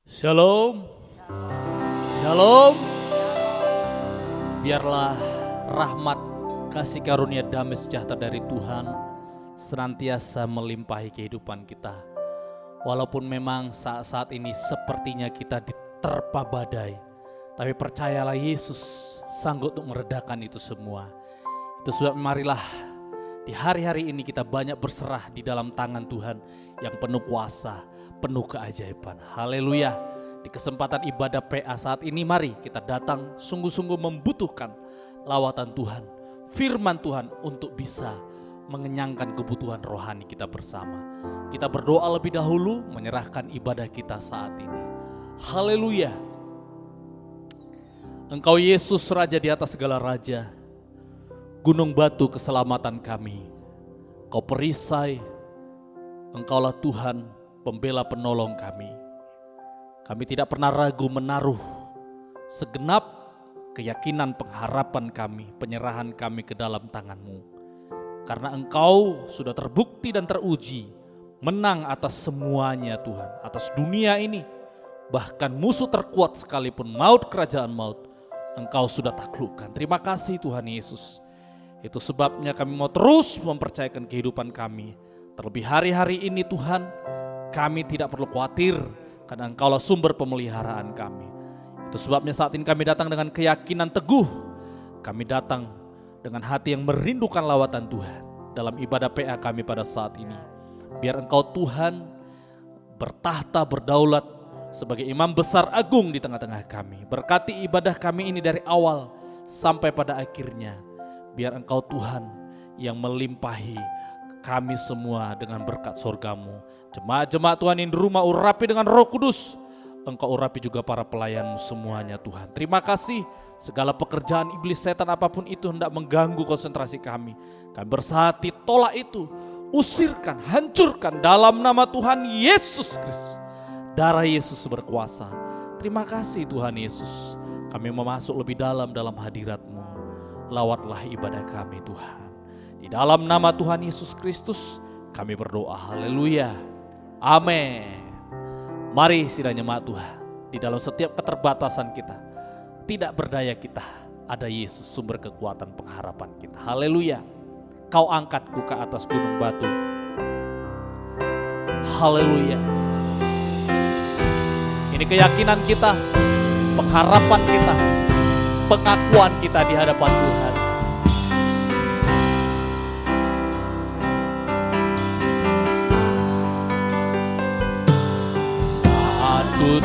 Shalom, shalom. Biarlah rahmat, kasih karunia, damai sejahtera dari Tuhan senantiasa melimpahi kehidupan kita. Walaupun memang saat-saat ini sepertinya kita diterpa badai, tapi percayalah Yesus sanggup untuk meredakan itu semua. Itu sebab marilah di hari-hari ini kita banyak berserah di dalam tangan Tuhan yang penuh kuasa, penuh keajaiban. Haleluya. Di kesempatan ibadah PA saat ini mari kita datang sungguh-sungguh membutuhkan lawatan Tuhan, firman Tuhan untuk bisa mengenyangkan kebutuhan rohani kita bersama. Kita berdoa lebih dahulu menyerahkan ibadah kita saat ini. Haleluya. Engkau Yesus Raja di atas segala raja, gunung batu keselamatan kami. Kau perisai, Engkaulah Tuhan pembela penolong kami. Kami tidak pernah ragu menaruh segenap keyakinan, pengharapan kami, penyerahan kami ke dalam tangan-Mu. Karena Engkau sudah terbukti dan teruji menang atas semuanya Tuhan, atas dunia ini. Bahkan musuh terkuat sekalipun maut, kerajaan maut, Engkau sudah taklukkan. Terima kasih Tuhan Yesus. Itu sebabnya kami mau terus mempercayakan kehidupan kami. Terlebih hari-hari ini Tuhan, kami tidak perlu khawatir karena Engkaulah sumber pemeliharaan kami. Itu sebabnya saat ini kami datang dengan keyakinan teguh. Kami datang dengan hati yang merindukan lawatan Tuhan dalam ibadah PA kami pada saat ini. Biar Engkau Tuhan bertahta, berdaulat sebagai imam besar agung di tengah-tengah kami. Berkati ibadah kami ini dari awal sampai pada akhirnya. Biar Engkau Tuhan yang melimpahi kami semua dengan berkat surga-Mu. Jemaat-jemaat Tuhan yang di rumah urapi dengan Roh Kudus. Engkau urapi juga para pelayan-Mu semuanya Tuhan. Terima kasih segala pekerjaan iblis setan apapun itu hendak mengganggu konsentrasi kami. Kami bersahati tolak itu. Usirkan, hancurkan dalam nama Tuhan Yesus Kristus. Darah Yesus berkuasa. Terima kasih Tuhan Yesus. Kami mau masuk lebih dalam hadirat-Mu. Lawatlah ibadah kami Tuhan. Di dalam nama Tuhan Yesus Kristus kami berdoa. Haleluya. Amin. Mari sidang jemaat Tuhan, di dalam setiap keterbatasan kita, tidak berdaya kita, ada Yesus sumber kekuatan pengharapan kita. Haleluya. Kau angkatku ke atas gunung batu. Haleluya. Ini keyakinan kita, pengharapan kita, pengakuan kita di hadapan Tuhan. Ku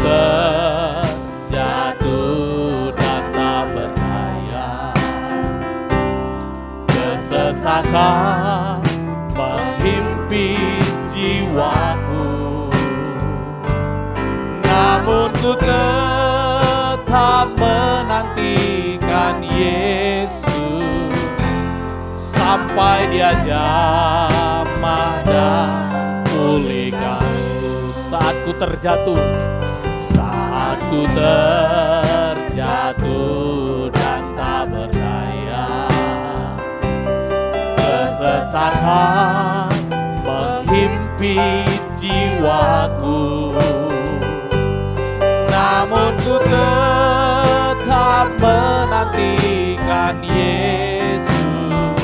terjatuh dan tak berdaya, kesesakan menghimpit jiwaku, namun ku tetap menantikan Yesus sampai Dia jamah dan pulihkanku. Saat ku terjatuh dan tak berdaya, kesesakan menghimpit jiwaku, namun ku tetap menantikan Yesus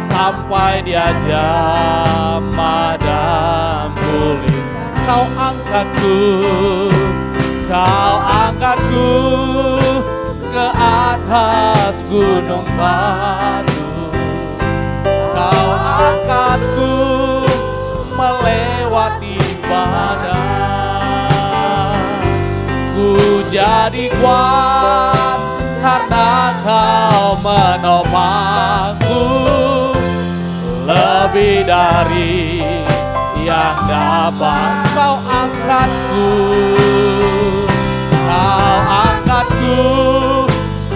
sampai Dia jamah dan pulih. Kau angkatku ke atas gunung batu. Kau angkatku melewati badai. Ku jadi kuat karena Kau menopangku. Lebih dari yang dapat Kau angkatku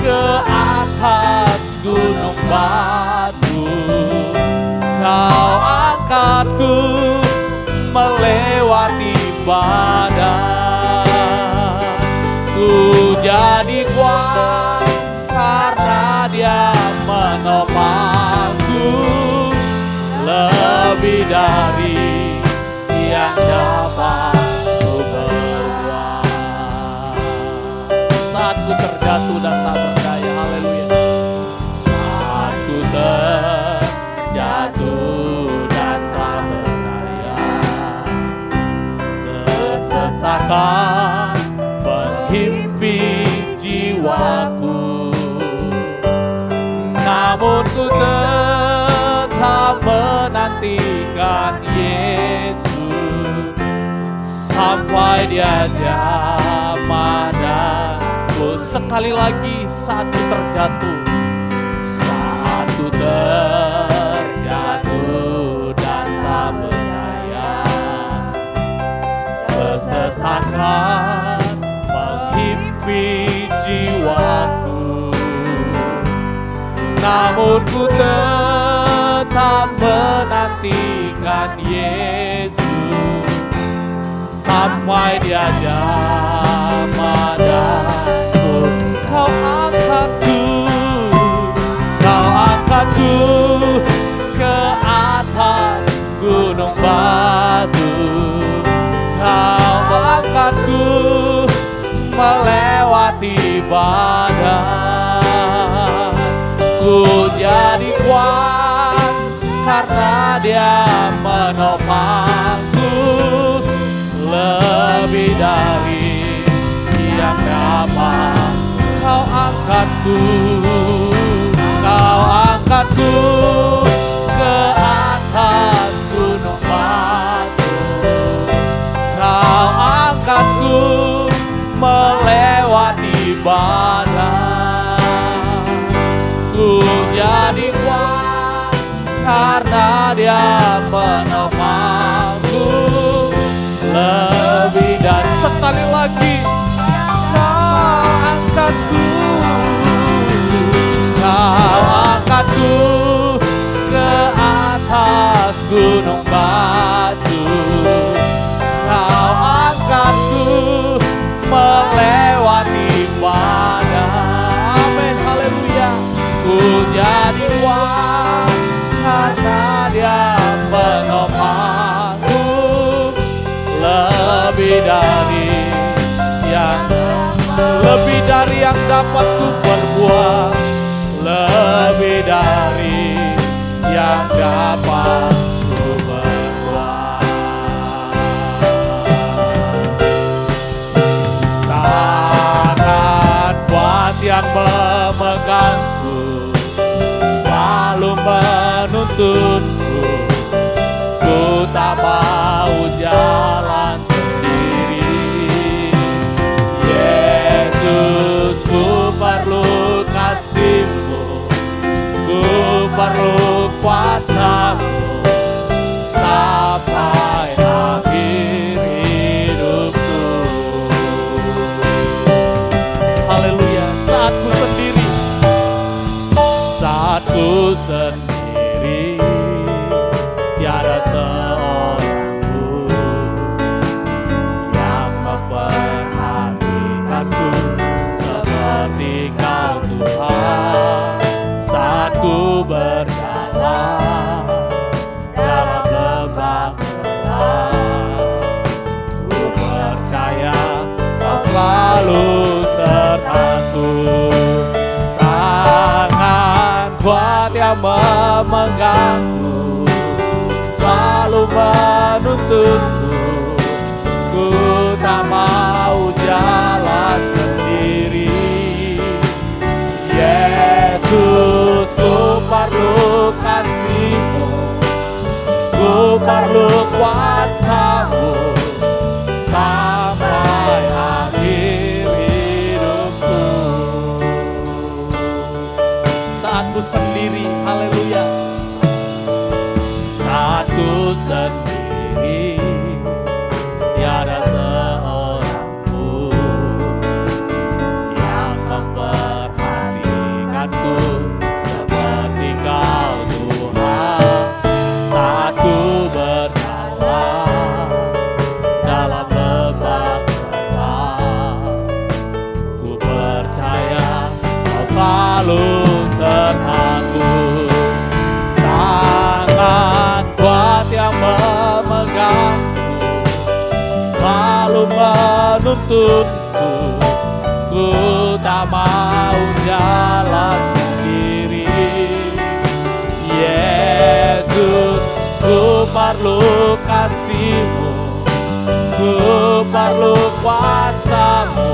ke atas gunung batu. Kau angkatku melewati badai. Ku jadi kuat karena Dia menopangku. Lebih dari yang dapat ku berbuat. ku tetap menantikan Yesus sampai Dia jamah danku. Sekali lagi, saat ku terjatuh, saat ku terjatuh dan tak berdaya, kesesakan menghimpit jiwaku, namun ku tetap menantikan Yesus sampai Dia jamah danku. Kau angkatku ke atas gunung batu, Kau angkatku melewati badai. Ku jadi kuat karena Dia menopangku, lebih dari yang dapat Kau angkatku. Kau angkatku ke atas gunung batu, Kau angkatku melewati badai. Ku jadi kuat karena Dia menopangku, lebih dari. Sekali lagi, Kau angkatku, Kau angkatku ke atas gunung batu, Kau angkatku melewati badai. Amin, haleluya. Ku jadi kuat karena Dia menopangku, lebih dari yang dapat ku perbuat, lebih dari yang dapat ku perbuat. Tangan kuat yang memegangku selalu menuntunku, ku tak mau jalan sendiri. Yesus, ku perlu kasih-Mu, ku perlu kuasa-Mu sampai akhir hidupku. Haleluya. Saat ku sendiri, saat ku sendiri, tiada seorang pun yang memperhatikanku seperti Kau, Tuhan. Saat ku berjalan dalam lembah gelap, ku percaya Kau selalu sertaku. Tangan kuat yang memegangku selalu menuntunku, ku tak mau jalan sendiri. Yesus, ku perlu kasih-Mu, ku perlu kuasa-Mu sampai akhir hidupku. Saat ku sendiri, haleluya. Saat ku sendiri, tiada seorang pun yang memperhatikanku seperti Kau, Tuhan. Saat ku berjalan dalam lembah gelap, ku percaya Kau selalu sertaku. Tangan kuat yang memegangku selalu menuntunku, ku tak mau jalan sendiri. Yesus, ku perlu kasih-Mu, ku perlu kuasa-Mu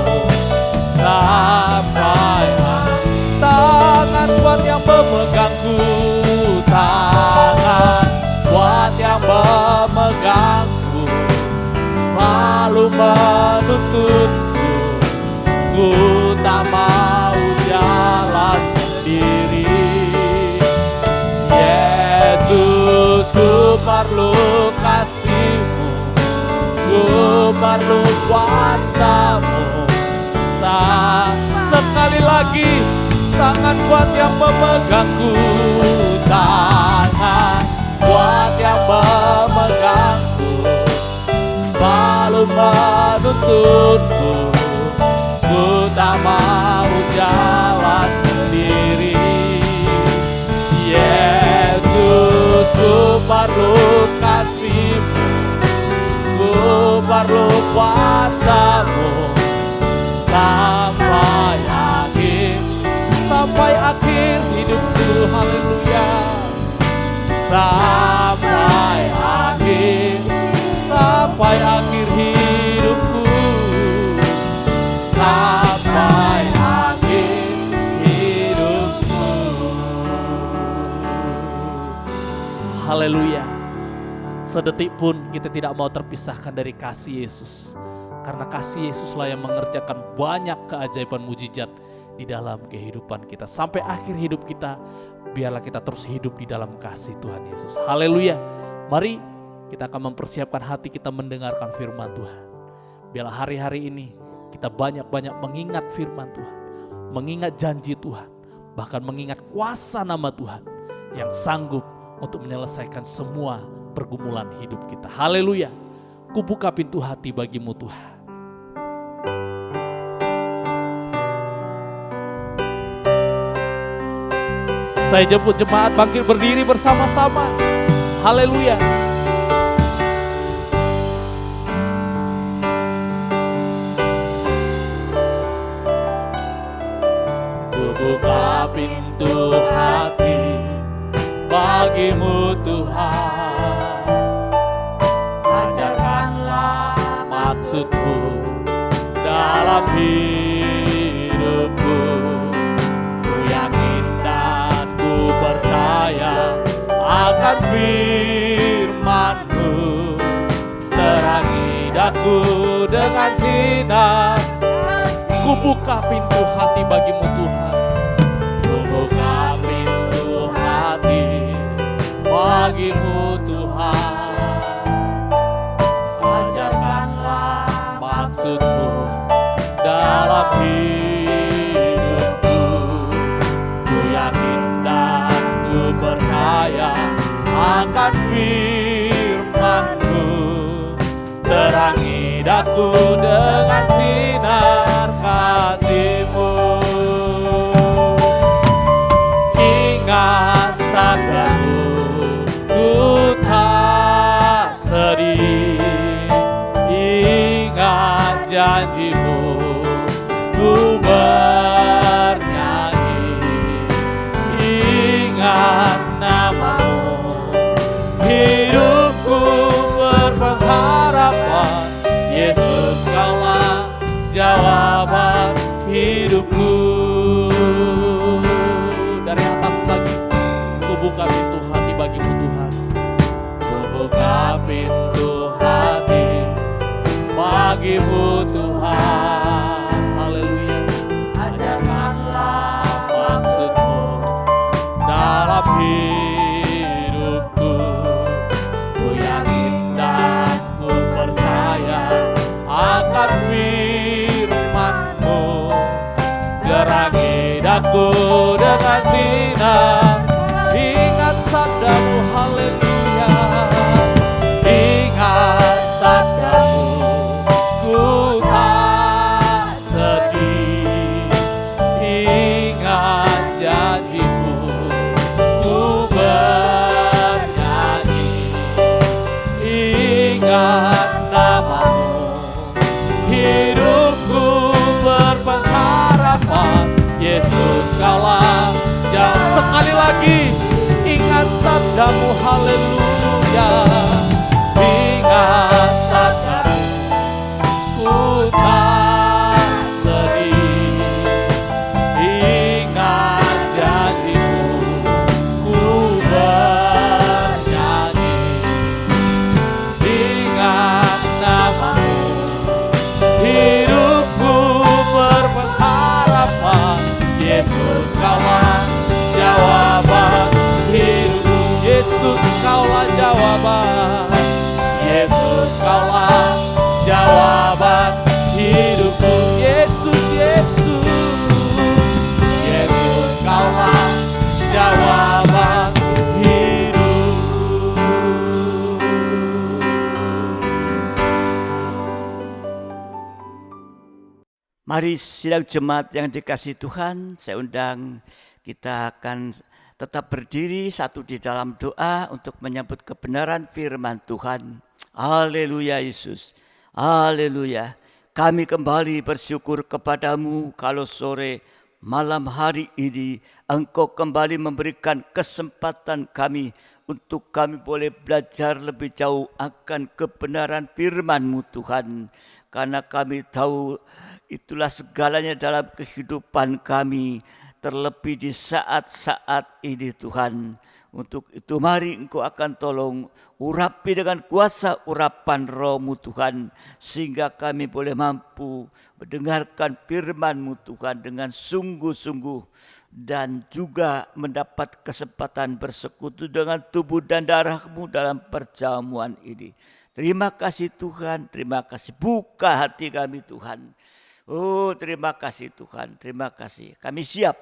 sampai akhir. Tangan kuat yang memegangku menuntunku, ku tak mau jalan sendiri. Yesus, ku perlu kasih-Mu, ku perlu kuasa-Mu. Sekali lagi, tangan kuat yang memegangku, tangan kuat yang memegangku, selalu menuntunku, ku tak mau jalan sendiri. Yesus, ku perlu kasih-Mu, ku perlu kuasa-Mu, sampai akhir hidupku. Haleluya. Sampai akhir hidupku, sampai akhir hidupku. Haleluya. Sedetik pun kita tidak mau terpisahkan dari kasih Yesus, karena kasih Yesuslah yang mengerjakan banyak keajaiban mujizat di dalam kehidupan kita. Sampai akhir hidup kita, biarlah kita terus hidup di dalam kasih Tuhan Yesus. Haleluya. Mari kita akan mempersiapkan hati kita mendengarkan firman Tuhan. Biarlah hari-hari ini kita banyak-banyak mengingat firman Tuhan, mengingat janji Tuhan, bahkan mengingat kuasa nama Tuhan yang sanggup untuk menyelesaikan semua pergumulan hidup kita. Haleluya. Kubuka pintu hati bagimu Tuhan. Saya jemput jemaat bangkit berdiri bersama-sama. Haleluya. Kubuka pintu hati bagimu Tuhan. Ajarkanlah maksud-Mu dalam hidupku. Ku yakin dan ku percaya akan firman-Mu. Terangi daku dengan sinar. Ku buka pintu hati bagimu Tuhan. Ku buka pintu hati bagimu Tuhan. Ajarkanlah maksud-Mu dalam hidupku. Ku yakin dan ku percaya akan firman-Mu. Terangi daku dengan sinar kasih-Mu. Ingat sabda-Mu, ku tak sedih. Ingat janji-Mu, ku bernyanyi. Ingat nama-Mu, hidupku berpengharapan. Yesus, Kaulah jawaban hidupku. Dari atas lagi, ku buka pintu hati bagimu Tuhan. Ku buka pintu hati bagimu Tuhan. Haleluya. Ajarkanlah maksud-Mu dalam hidupku. Ku yakin dan ku percaya akan firman-Mu. Gerangi daku dengan sinar. Ingat sabda-Mu, haleluya. Ingat sabda-Mu, ku tak sedih. Ingat janji-Mu, ku bernyanyi. Ingat nama-Mu, hidupku berpengharapan. Yesus, Kaulah jawaban. Sekali lagi, ingat sabda-Mu, haleluya. Ingat sabda-Mu, ku tak sedih. Ingat janji-Mu, ku bernyanyi. Ingat nama-Mu, Mari sidang jemaat yang dikasihi Tuhan, saya undang kita akan tetap berdiri satu di dalam doa untuk menyambut kebenaran firman Tuhan. Haleluya Yesus, haleluya. Kami kembali bersyukur kepadamu kalau sore malam hari ini Engkau kembali memberikan kesempatan kami untuk kami boleh belajar lebih jauh akan kebenaran firman-Mu Tuhan. Karena kami tahu itulah segalanya dalam kehidupan kami, terlebih di saat-saat ini Tuhan. Untuk itu mari Engkau akan tolong urapi dengan kuasa urapan Roh-Mu Tuhan, sehingga kami boleh mampu mendengarkan firman-Mu Tuhan dengan sungguh-sungguh, dan juga mendapat kesempatan bersekutu dengan tubuh dan darah-Mu dalam perjamuan ini. Terima kasih Tuhan, terima kasih. Buka hati kami Tuhan. Oh, terima kasih Tuhan, terima kasih. Kami siap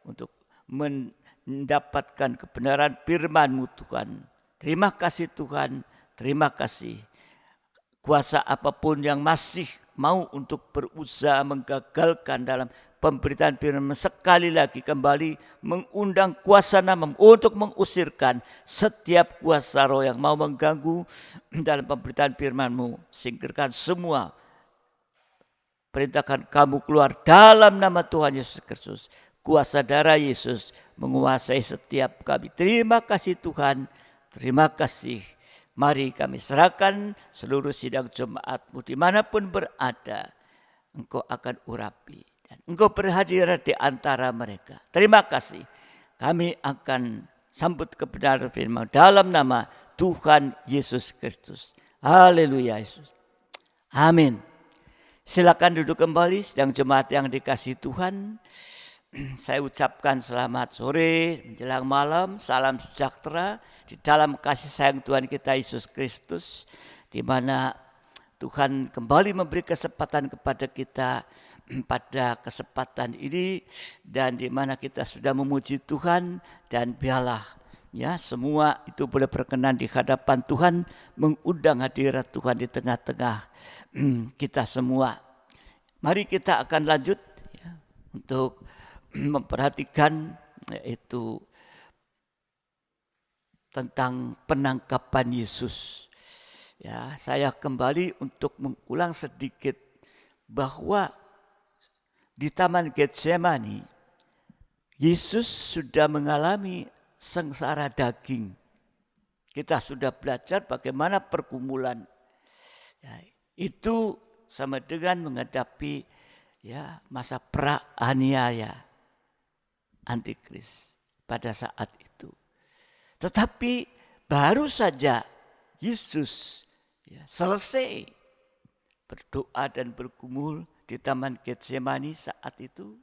untuk mendapatkan kebenaran firman-Mu Tuhan. Terima kasih Tuhan, terima kasih. Kuasa apapun yang masih mau untuk berusaha menggagalkan dalam pemberitaan firman, sekali lagi kembali mengundang kuasa nama untuk mengusirkan setiap kuasa roh yang mau mengganggu dalam pemberitaan firman-Mu. Singkirkan semua. Perintahkan kamu keluar dalam nama Tuhan Yesus Kristus. Kuasa darah Yesus menguasai setiap kami. Terima kasih Tuhan, terima kasih. Mari kami serahkan seluruh sidang jemaat-Mu dimanapun berada. Engkau akan urapi dan Engkau berhadir di antara mereka. Terima kasih. Kami akan sambut kebenaran firman dalam nama Tuhan Yesus Kristus. Haleluya Yesus. Amin. Silakan duduk kembali sidang jemaat yang dikasihi Tuhan. Saya ucapkan selamat sore menjelang malam, salam sejahtera di dalam kasih sayang Tuhan kita Yesus Kristus, di mana Tuhan kembali memberi kesempatan kepada kita pada kesempatan ini, dan di mana kita sudah memuji Tuhan, dan biarlah ya semua itu boleh berkenan di hadapan Tuhan, mengundang hadirat Tuhan di tengah-tengah kita semua. Mari kita akan lanjut ya, untuk memperhatikan yaitu tentang penangkapan Yesus. Ya, saya kembali untuk mengulang sedikit bahwa di Taman Getsemani Yesus sudah mengalami sengsara daging. Kita sudah belajar bagaimana pergumulan. Ya, itu sama dengan menghadapi ya masa pra-aniaya Antikris pada saat itu. Tetapi baru saja Yesus ya, selesai berdoa dan bergumul di Taman Getsemani saat itu.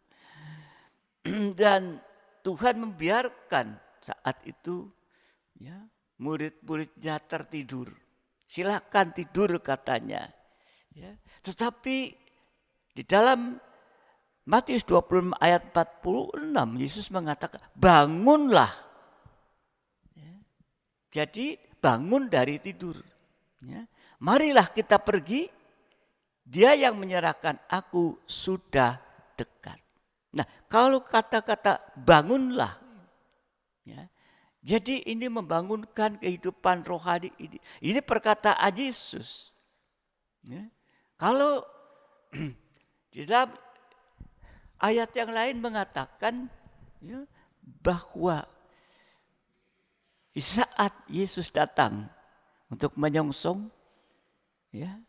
Dan Tuhan membiarkan saat itu ya, murid-muridnya tertidur. Silakan tidur katanya. Ya. Tetapi di dalam Matius 26 ayat 46 Yesus mengatakan bangunlah. Ya. Jadi bangun dari tidur. Ya. Marilah kita pergi. Dia yang menyerahkan aku sudah dekat. Nah, kalau kata-kata bangunlah. Ya. Jadi ini membangunkan kehidupan rohani ini. Ini perkataan Yesus. Ya. Kalau di dalam ayat yang lain mengatakan ya, bahwa di saat Yesus datang untuk menyongsong, ya,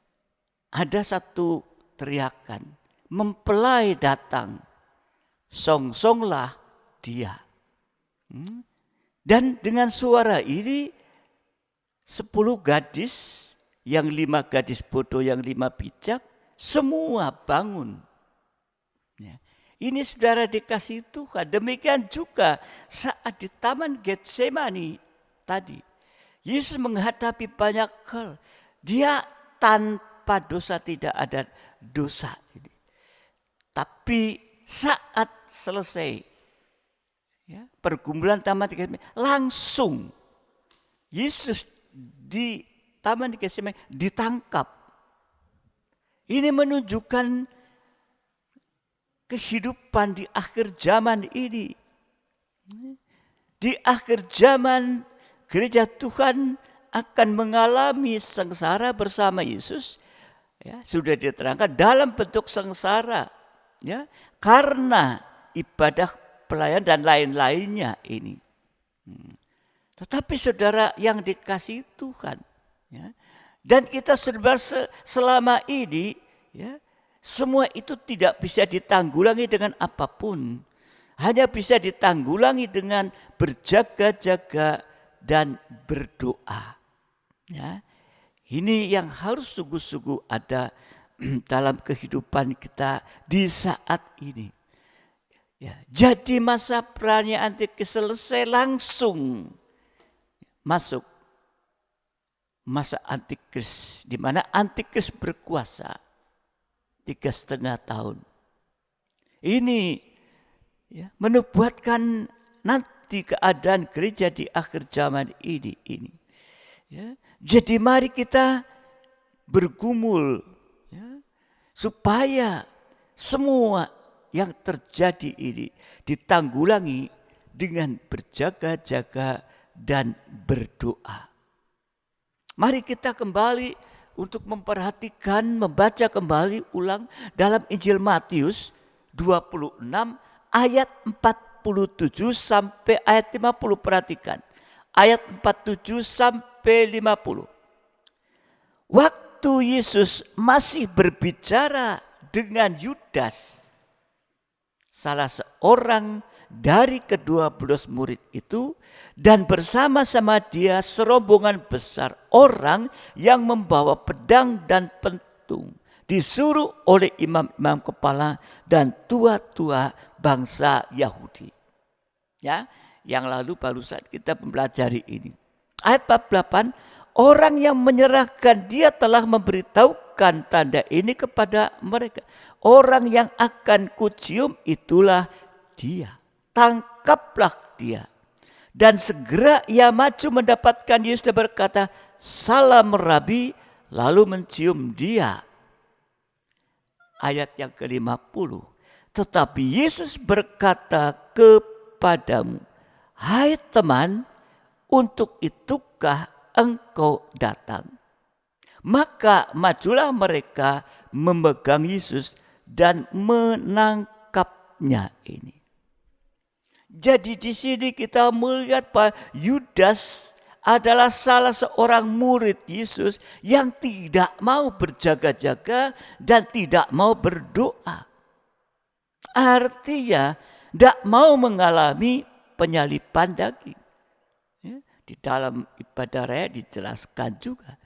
ada satu teriakan, mempelai datang, songsonglah dia. Dan dengan suara ini 10 gadis, yang 5 gadis bodoh, yang 5 bijak, semua bangun. Ya. Ini saudara dikasih Tuhan. Demikian juga saat di Taman Getsemani tadi. Yesus menghadapi banyak hal. Dia tanpa dosa, tidak ada dosa. Tapi saat selesai ya, pergumulan Taman Getsemani, langsung Yesus di Taman Getsemani ditangkap. Ini menunjukkan kehidupan di akhir zaman ini. Di akhir zaman gereja Tuhan akan mengalami sengsara bersama Yesus. Ya, sudah diterangkan dalam bentuk sengsara. Ya, karena ibadah pelayan dan lain-lainnya ini. Tetapi saudara yang dikasihi Tuhan. Ya, dan kita selama ini, ya, semua itu tidak bisa ditanggulangi dengan apapun. Hanya bisa ditanggulangi dengan berjaga-jaga dan berdoa. Ya, ini yang harus sungguh-sungguh ada dalam kehidupan kita di saat ini. Ya, jadi masa perannya Antikris selesai, langsung masuk masa Antikris, di mana Antikris berkuasa 3,5 tahun. Ini ya, menubuatkan nanti keadaan gereja di akhir zaman ini. Ya, jadi mari kita bergumul, ya, supaya semua yang terjadi ini ditanggulangi dengan berjaga-jaga dan berdoa. Mari kita kembali untuk memperhatikan, membaca kembali ulang dalam Injil Matius 26 ayat 47 sampai ayat 50. Perhatikan ayat 47 sampai 50. Waktu Yesus masih berbicara dengan Yudas, salah seorang dari ke-12 murid itu, dan bersama-sama dia serombongan besar orang yang membawa pedang dan pentung, disuruh oleh imam-imam kepala dan tua-tua bangsa Yahudi. Ya, yang lalu baru saat kita mempelajari ini. Ayat 48, orang yang menyerahkan dia telah memberitahukan tanda ini kepada mereka. Orang yang akan kucium itulah dia. Tangkaplah dia. Dan segera ia maju mendapatkan Yesus dan berkata, salam Rabi, lalu mencium dia. Ayat yang ke-50. Tetapi Yesus berkata kepadamu, hai teman, untuk itukah engkau datang? Maka majulah mereka memegang Yesus dan menangkapnya ini. Jadi di sini kita melihat bahwa Yudas adalah salah seorang murid Yesus yang tidak mau berjaga-jaga dan tidak mau berdoa. Artinya tidak mau mengalami penyaliban daging. Ya, di dalam ibadah raya dijelaskan juga.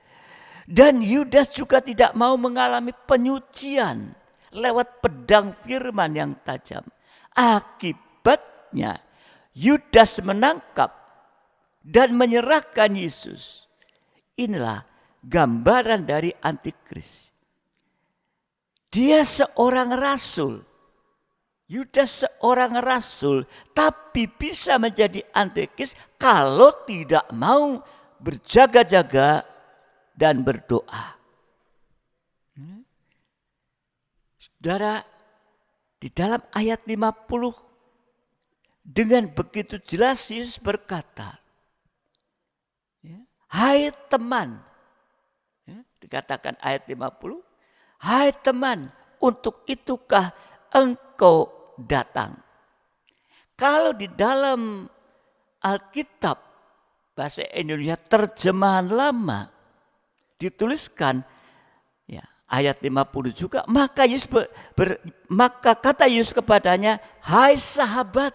Dan Yudas juga tidak mau mengalami penyucian lewat pedang firman yang tajam. Akibatnya Yudas menangkap dan menyerahkan Yesus. Inilah gambaran dari Antikris. Dia seorang rasul. Yudas seorang rasul, tapi bisa menjadi Antikris kalau tidak mau berjaga-jaga dan berdoa. Saudara, di dalam ayat 50 dengan begitu jelas Yesus berkata, hai teman, dikatakan ayat 50, hai teman, untuk itukah engkau datang? Kalau di dalam Alkitab bahasa Indonesia terjemahan lama dituliskan ya, ayat 50 juga, maka Yesus maka kata Yesus kepadanya, hai sahabat.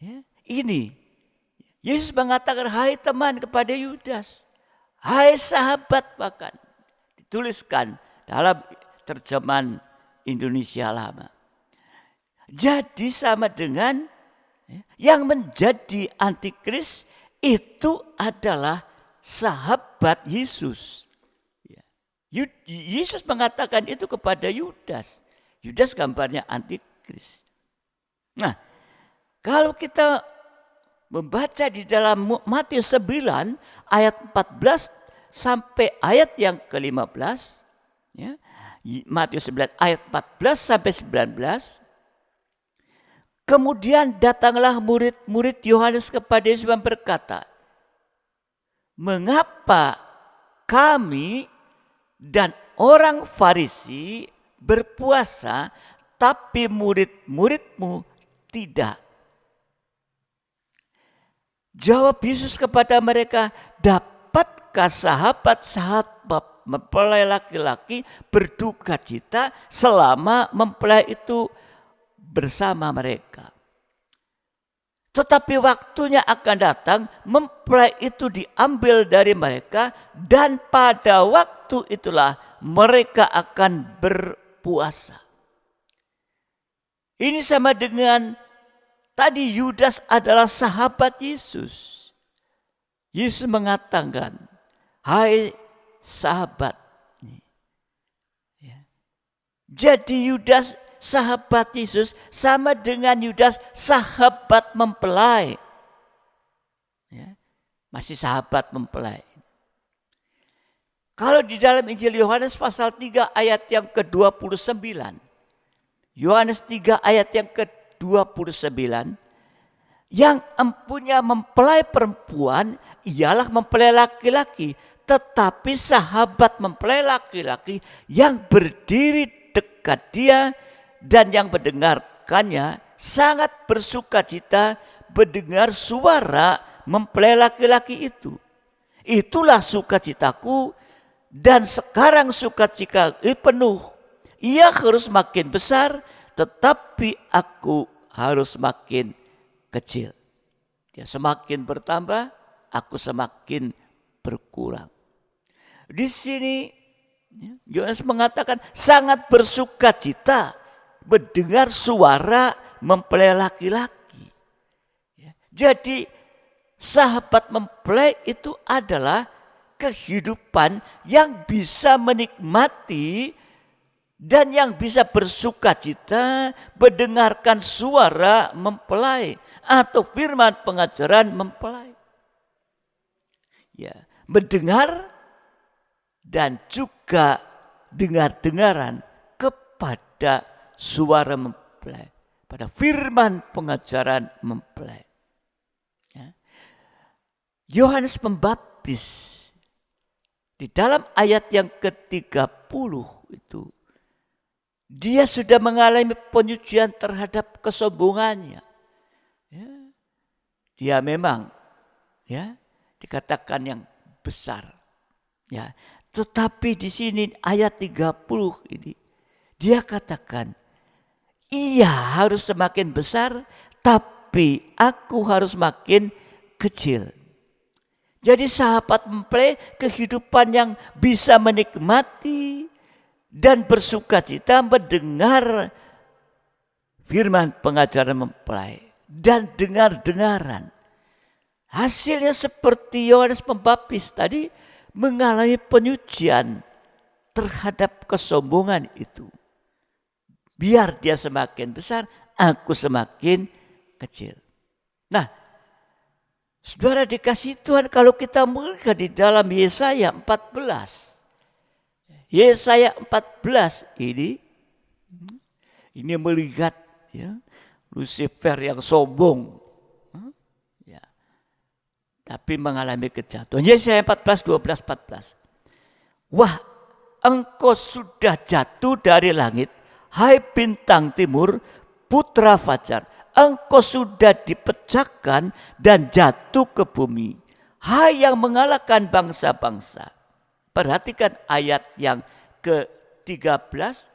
Ya, ini Yesus mengatakan hai teman kepada Yudas, hai sahabat, bahkan dituliskan dalam terjemahan Indonesia lama. Jadi sama dengan yang menjadi Antikris itu adalah sahabat Yesus. Yesus mengatakan itu kepada Yudas. Yudas gambarnya Antikris. Nah, kalau kita membaca di dalam Matius 9 ayat 14 sampai ayat yang ke-15, ya, Matius 9 ayat 14 sampai 19. Kemudian datanglah murid-murid Yohanes kepada Yesus dan berkata, "Mengapa kami dan orang Farisi berpuasa, tapi murid-muridmu tidak?" Jawab Yesus kepada mereka, "Dapatkah sahabat-sahabat mempelai laki-laki berduka cita selama mempelai itu bersama mereka? Tetapi waktunya akan datang, mempelai itu diambil dari mereka, dan pada waktu itulah mereka akan berpuasa." Ini sama dengan tadi Yudas adalah sahabat Yesus. Yesus mengatakan, "Hai sahabat." Jadi Yudas sahabat Yesus sama dengan Yudas sahabat mempelai. Masih sahabat mempelai. Kalau di dalam Injil Yohanes pasal 3 ayat yang ke-29. Yohanes 3 ayat yang ke-29. Yang empunya mempelai perempuan ialah mempelai laki-laki. Tetapi sahabat mempelai laki-laki yang berdiri dekat dia dan yang mendengarkannya sangat bersuka cita mendengar suara mempelai laki-laki itu. Itulah sukacitaku, dan sekarang sukacita penuh. Ia harus makin besar, tetapi aku harus makin kecil. Dia semakin bertambah, aku semakin berkurang. Di sini Yohanes mengatakan sangat bersuka cita mendengar suara mempelai laki-laki. Jadi sahabat mempelai itu adalah kehidupan yang bisa menikmati dan yang bisa bersuka cita mendengarkan suara mempelai atau firman pengajaran mempelai. Ya, mendengar dan juga dengar-dengaran kepada suara mempelai, pada firman pengajaran mempelai. Yohanes Pembaptis di dalam ayat yang ke-30 itu, dia sudah mengalami penyucian terhadap kesombongannya. Dia memang dikatakan yang besar. Tetapi di sini ayat 30 ini dia katakan, ia harus semakin besar, tapi aku harus makin kecil. Jadi sahabat mempelai kehidupan yang bisa menikmati dan bersuka cita mendengar firman pengajaran mempelai dan dengar-dengaran. Hasilnya seperti Yohanes Pembaptis tadi mengalami penyucian terhadap kesombongan itu. Biar dia semakin besar, aku semakin kecil. Nah, saudara dikasih Tuhan, kalau kita melihat di dalam Yesaya 14. Yesaya 14 ini melihat Lucifer yang sombong. Tapi mengalami kejatuhan. Yesaya 14, 12, 14. Wah, engkau sudah jatuh dari langit, hai bintang timur, putra fajar. Engkau sudah dipecahkan dan jatuh ke bumi, hai yang mengalahkan bangsa-bangsa. Perhatikan ayat yang ke-13.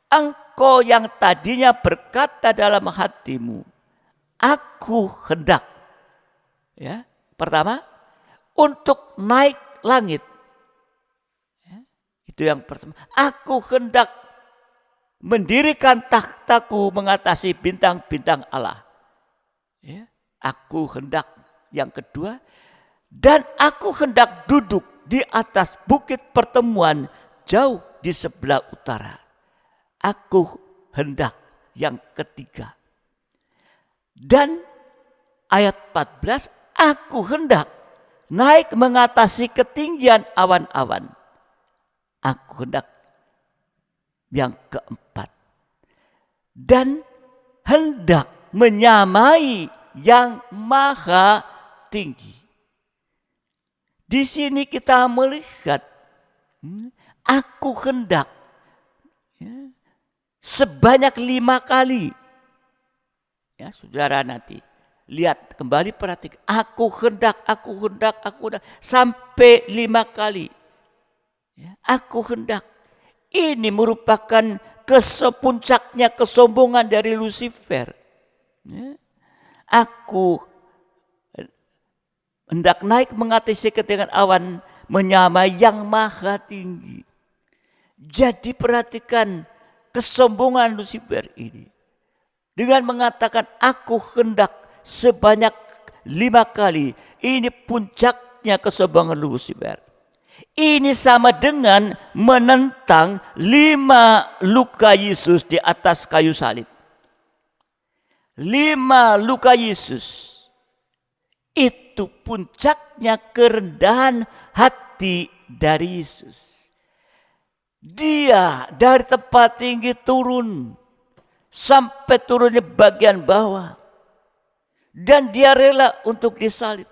Engkau yang tadinya berkata dalam hatimu, aku hendak. Pertama, untuk naik langit. Itu yang pertama. Aku hendak mendirikan takhtaku mengatasi bintang-bintang Allah. Aku hendak. Yang kedua, dan aku hendak duduk di atas bukit pertemuan jauh di sebelah utara. Aku hendak. Yang ketiga. Dan ayat 14, aku hendak naik mengatasi ketinggian awan-awan. Aku hendak yang keempat. Dan hendak menyamai yang maha tinggi. Di sini kita melihat aku hendak sebanyak 5 kali. Ya, saudara nanti lihat kembali, perhatikan. Aku hendak sampai 5 kali. Ya, aku hendak. Ini merupakan puncaknya kesombongan dari Lucifer. Ya, aku hendak naik mengatasi ketinggian awan, menyamai yang maha tinggi. Jadi perhatikan kesombongan Lucifer ini. Dengan mengatakan aku hendak sebanyak 5 kali. Ini puncaknya kesombongan Lucifer. Ini sama dengan menentang 5 luka Yesus di atas kayu salib. 5 luka Yesus. Itu puncaknya kerendahan hati dari Yesus. Dia dari tempat tinggi turun sampai turunnya bagian bawah. Dan dia rela untuk disalib.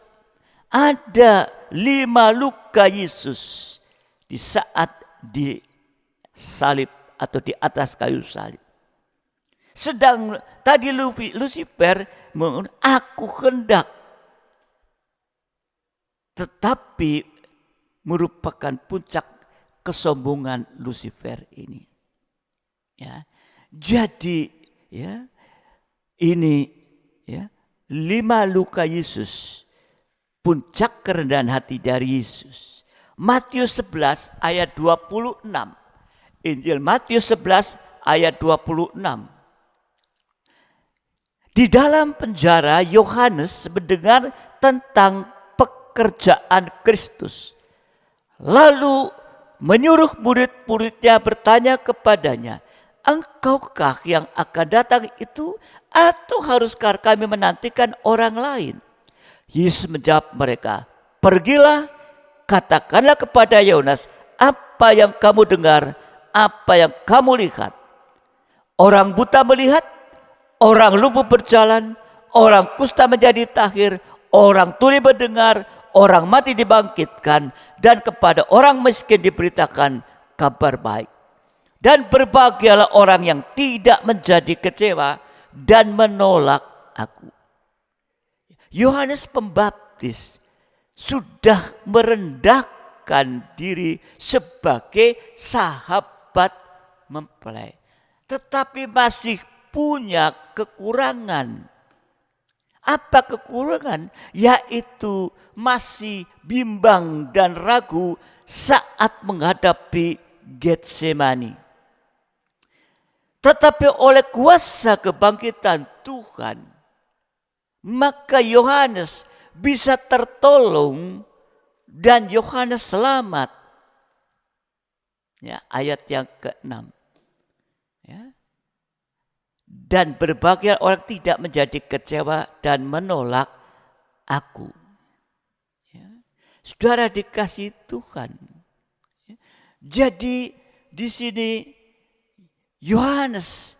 Ada 5 luka Yesus di saat disalib atau di atas kayu salib. Sedang tadi Lucifer mengatakan aku hendak. Tetapi merupakan puncak kesombongan Lucifer ini. Ya. Jadi ya, ini ya, 5 luka Yesus, puncak kerendahan hati dari Yesus. Matius 11 ayat 26. Injil Matius 11 ayat 26. Di dalam penjara Yohanes mendengar tentang pekerjaan Kristus. Lalu menyuruh murid-muridnya bertanya kepadanya, engkaukah yang akan datang itu, atau haruskah kami menantikan orang lain? Yesus menjawab mereka, pergilah, katakanlah kepada Yohanes apa yang kamu dengar, apa yang kamu lihat. Orang buta melihat, orang lumpuh berjalan, orang kusta menjadi tahir, orang tuli mendengar, orang mati dibangkitkan, dan kepada orang miskin diberitakan kabar baik. Dan berbahagialah orang yang tidak menjadi kecewa dan menolak aku. Yohanes Pembaptis sudah merendahkan diri sebagai sahabat mempelai, tetapi masih punya kekurangan. Apa kekurangan? Yaitu masih bimbang dan ragu saat menghadapi Getsemani. Tetapi oleh kuasa kebangkitan Tuhan, maka Yohanes bisa tertolong dan Yohanes selamat. Ya, ayat yang ke-6. Ya. Dan berbagai orang tidak menjadi kecewa dan menolak aku. Ya. Saudara dikasihi Tuhan. Ya. Jadi di sini Yohanes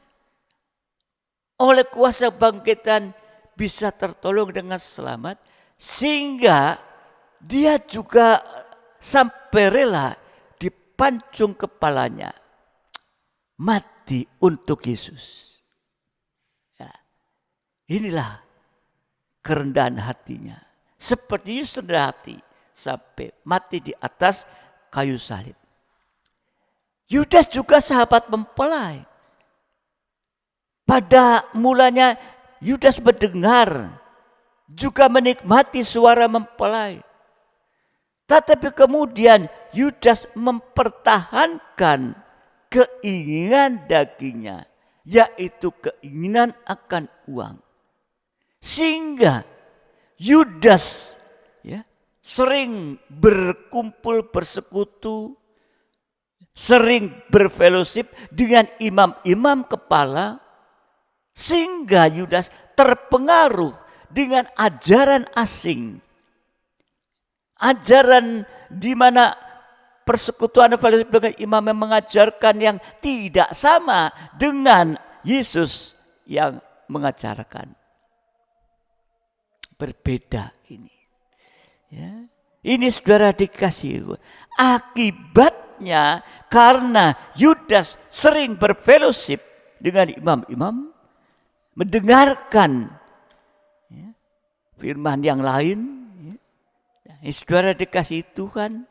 oleh kuasa bangkitan bisa tertolong dengan selamat, sehingga dia juga sampai rela dipancung kepalanya mati untuk Yesus. Ya. Inilah kerendahan hatinya. Seperti Yesus rendah hati sampai mati di atas kayu salib. Yudas juga sahabat mempelai. Pada mulanya Yudas mendengar, juga menikmati suara mempelai. Tetapi kemudian Yudas mempertahankan keinginan dagingnya, yaitu keinginan akan uang. Sehingga Yudas sering berkumpul bersekutu, sering berfellowship dengan imam-imam kepala, sehingga Yudas terpengaruh dengan ajaran asing. Ajaran di mana persekutuan fellowship dengan imam yang mengajarkan yang tidak sama dengan Yesus yang mengajarkan. Berbeda ini. Ya. Ini saudara dikasih. Akibatnya karena Yudas sering berfellowship dengan imam-imam, mendengarkan firman yang lain, saudara dikasih Tuhan,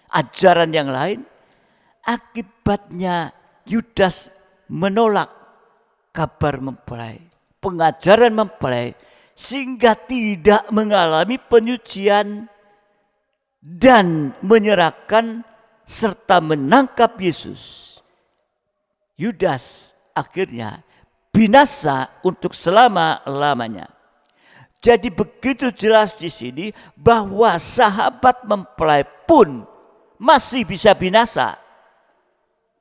ajaran yang lain, akibatnya Yudas menolak kabar mempelai, pengajaran mempelai, sehingga tidak mengalami penyucian dan menyerahkan serta menangkap Yesus. Yudas akhirnya binasa untuk selama-lamanya. Jadi begitu jelas di sini bahwa sahabat mempelai pun masih bisa binasa.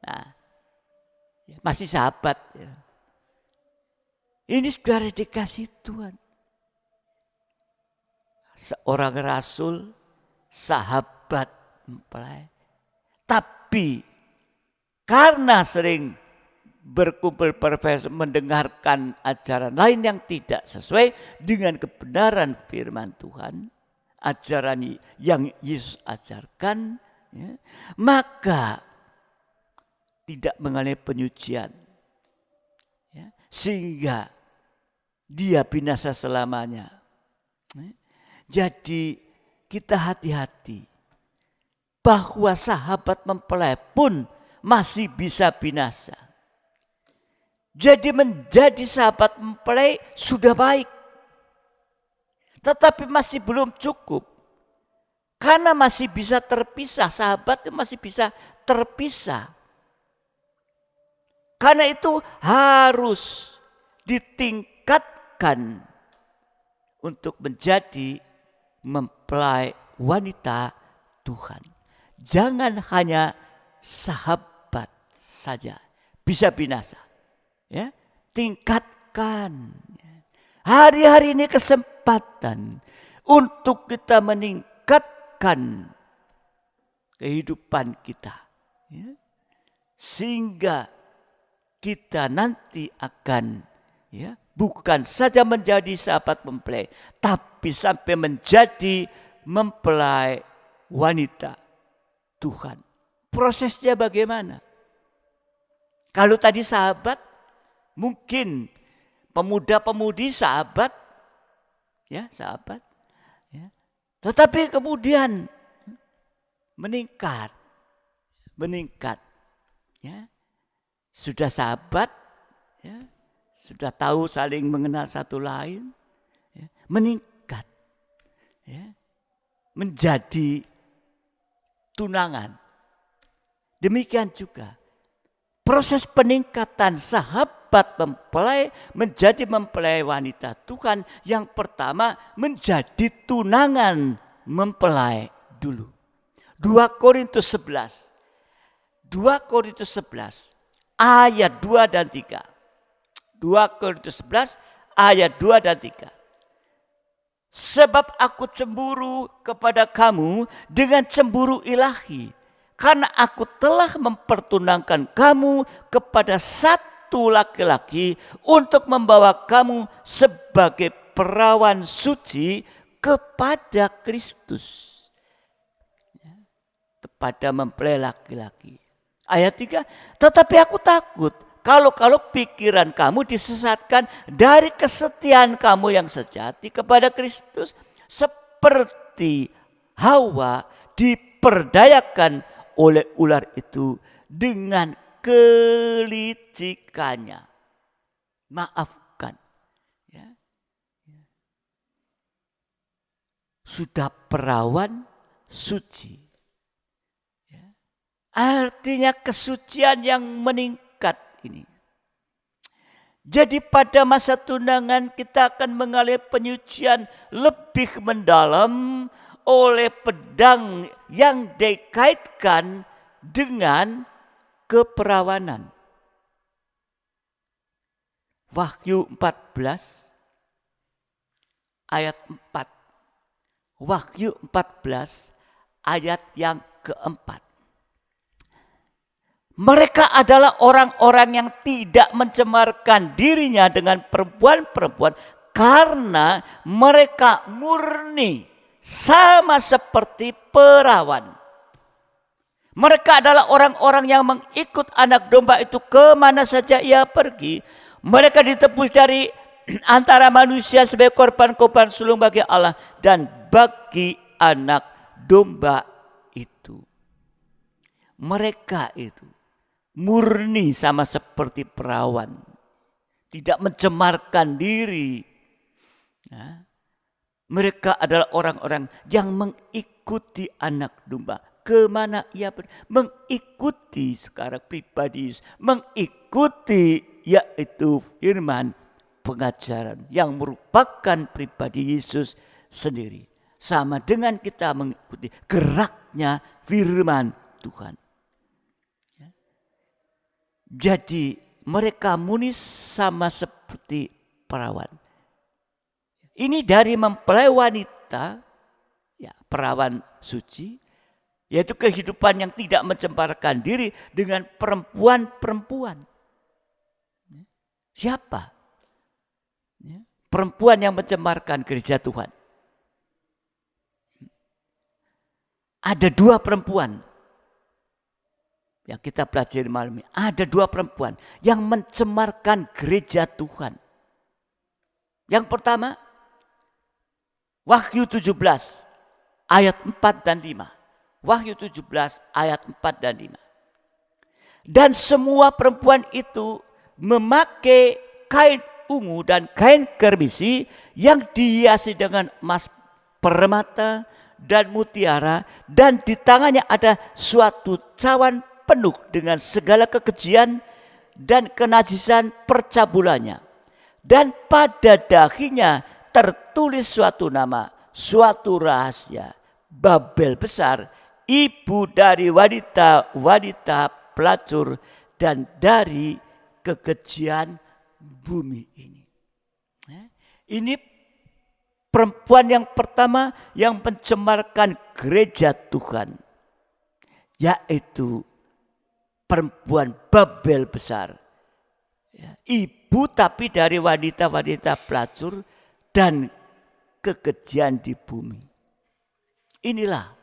Nah, masih sahabat. Ini saudara dikasih Tuhan. Seorang rasul, sahabat mempelai. Tapi karena sering berkumpul berfellowship mendengarkan ajaran lain yang tidak sesuai dengan kebenaran firman Tuhan, ajaran yang Yesus ajarkan, maka tidak mengalami penyucian, sehingga dia binasa selamanya. Jadi kita hati-hati bahwa sahabat mempelai pun masih bisa binasa. Jadi menjadi sahabat mempelai sudah baik. Tetapi masih belum cukup. Karena masih bisa terpisah, sahabat itu masih bisa terpisah. Karena itu harus ditingkatkan untuk menjadi mempelai wanita Tuhan. Jangan hanya sahabat saja bisa binasa. Ya, tingkatkan. Hari-hari ini kesempatan untuk kita meningkatkan kehidupan kita, sehingga kita nanti akan bukan saja menjadi sahabat mempelai, tapi sampai menjadi mempelai wanita Tuhan. Prosesnya bagaimana? Kalau tadi sahabat, mungkin pemuda-pemudi sahabat, sahabat, tetapi kemudian meningkat, sudah sahabat, sudah tahu saling mengenal satu lain, meningkat, menjadi tunangan. Demikian juga proses peningkatan sahabat mempelai menjadi mempelai wanita Tuhan. Yang pertama menjadi tunangan mempelai dulu. 2 Korintus 11 ayat 2 dan 3. 2 Korintus 11 ayat 2 dan 3. Sebab aku cemburu kepada kamu dengan cemburu ilahi, karena aku telah mempertunangkan kamu kepada satu laki-laki untuk membawa kamu sebagai perawan suci kepada Kristus. Kepada mempelai laki-laki. Ayat 3, tetapi aku takut kalau pikiran kamu disesatkan dari kesetiaan kamu yang sejati kepada Kristus, seperti Hawa diperdayakan oleh ular itu dengan kelicikannya. Maafkan. Sudah perawan suci. Artinya kesucian yang meningkat ini. Jadi pada masa tunangan kita akan mengalami penyucian lebih mendalam oleh pedang yang dikaitkan dengan keperawanan. Wahyu 14 ayat 4. Wahyu 14 ayat yang keempat. Mereka adalah orang-orang yang tidak mencemarkan dirinya dengan perempuan-perempuan karena mereka murni sama seperti perawan. Mereka adalah orang-orang yang mengikut anak domba itu kemana saja ia pergi. Mereka ditebus dari antara manusia sebagai korban-korban sulung bagi Allah dan bagi anak domba itu. Mereka itu murni sama seperti perawan, tidak mencemarkan diri. Nah, mereka adalah orang-orang yang mengikuti anak domba. Kemana ia mengikuti sekarang pribadi, mengikuti yaitu firman pengajaran yang merupakan pribadi Yesus sendiri. Sama dengan kita mengikuti geraknya firman Tuhan. Jadi mereka murni sama seperti perawan. Ini dari mempelai wanita, ya, perawan suci, yaitu kehidupan yang tidak mencemparkan diri dengan perempuan-perempuan. Siapa? Perempuan yang mencemarkan gereja Tuhan. Ada 2 perempuan yang kita pelajari malam ini. Ada 2 perempuan yang mencemarkan gereja Tuhan. Yang pertama, Wahyu 17 ayat 4 dan 5. Wahyu 17 ayat 4 dan 5. Dan semua perempuan itu memakai kain ungu dan kain kermisi yang dihiasi dengan emas, permata dan mutiara, dan di tangannya ada suatu cawan penuh dengan segala kekejian dan kenajisan percabulannya. Dan pada dahinya tertulis suatu nama, suatu rahasia, Babel besar, ibu dari wanita-wanita pelacur dan dari kekejian bumi ini. Ini perempuan yang pertama yang mencemarkan gereja Tuhan, yaitu perempuan Babel besar. Ibu tapi dari wanita-wanita pelacur dan kekejian di bumi. Inilah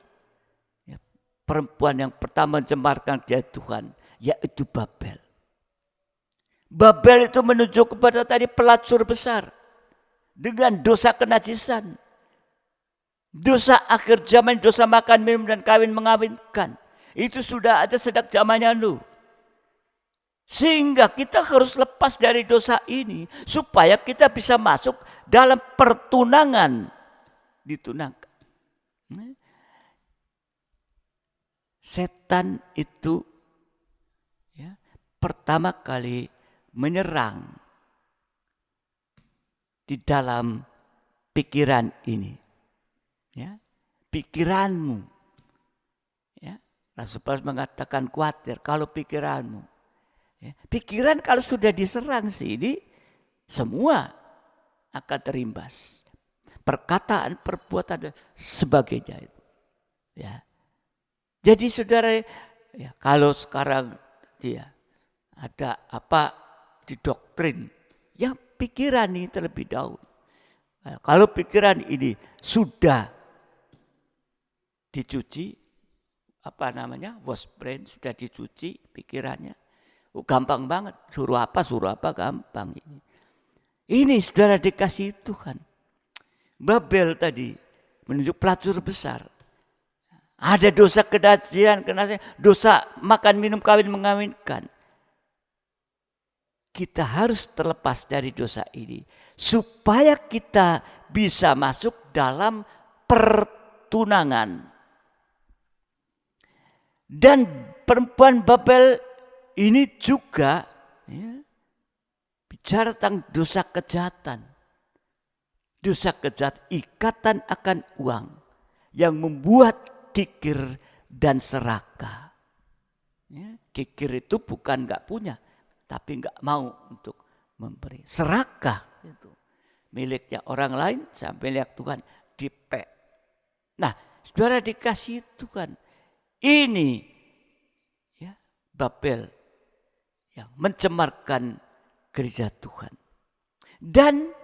perempuan yang pertama mencemarkan gereja Tuhan, yaitu Babel. Babel itu menunjuk kepada tadi pelacur besar dengan dosa kenajisan. Dosa akhir zaman, dosa makan, minum dan kawin mengawinkan. Itu sudah ada sejak zamannya Nuh. Sehingga kita harus lepas dari dosa ini supaya kita bisa masuk dalam pertunangan. Ditunangkan. Setan itu pertama kali menyerang di dalam pikiran ini. Pikiranmu. Rasul Paulus mengatakan khawatir kalau pikiranmu. Pikiran kalau sudah diserang sini, semua akan terimbas. Perkataan, perbuatan, sebagainya. Jadi saudara, kalau sekarang ada apa di doktrin, pikiran ini terlebih dahulu. Kalau pikiran ini sudah dicuci, wash brain sudah dicuci pikirannya. Gampang banget, suruh apa gampang ini. Ini saudara dikasih Tuhan. Babel tadi menunjuk pelacur besar. Ada dosa kenajisan, dosa makan minum kawin mengawinkan. Kita harus terlepas dari dosa ini supaya kita bisa masuk dalam pertunangan. Dan perempuan Babel ini juga bicara tentang dosa kejahatan. Dosa kejahatan, ikatan akan uang yang membuat kikir dan serakah. Kikir itu bukan gak punya, tapi gak mau untuk memberi. Serakah itu miliknya orang lain sampai milik Tuhan dipek. Nah, saudara dikasih Tuhan. Ini Babel yang mencemarkan gereja Tuhan. Dan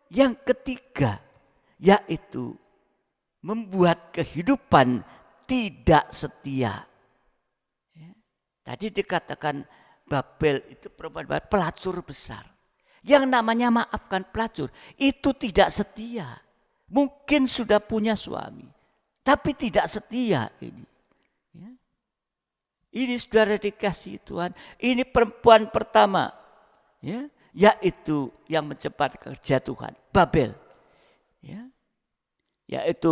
yang ketiga yaitu membuat kehidupan tidak setia. Tadi dikatakan Babel itu perempuan pelacur besar. Yang namanya maafkan pelacur itu tidak setia. Mungkin sudah punya suami, tapi tidak setia ini. Ini saudara dikasihi Tuhan, ini perempuan pertama, yaitu yang mencepat kerja Tuhan, Babel, yaitu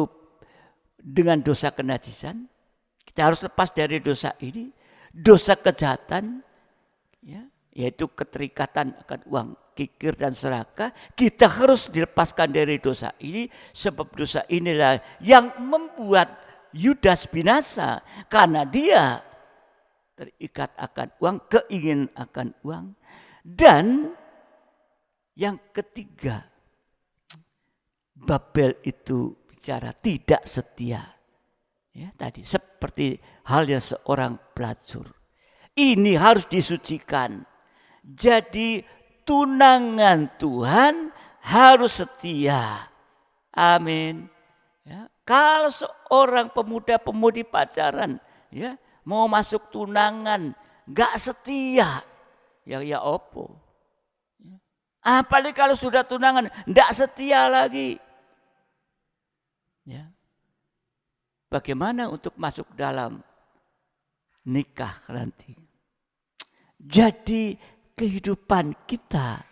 dengan dosa kenajisan. Kita harus lepas dari dosa ini, dosa kejahatan, yaitu keterikatan akan uang, kikir dan serakah. Kita harus dilepaskan dari dosa ini, sebab dosa inilah yang membuat Yudas binasa, karena dia terikat akan uang, keingin akan uang. Dan yang ketiga, Babel itu bicara tidak setia. Tadi seperti halnya seorang pelacur. Ini harus disucikan. Jadi tunangan Tuhan harus setia. Amin. Kalau seorang pemuda-pemudi pacaran, mau masuk tunangan, gak setia, ya opo. Apalagi kalau sudah tunangan, gak setia lagi. Bagaimana untuk masuk dalam nikah nanti? Jadi kehidupan kita,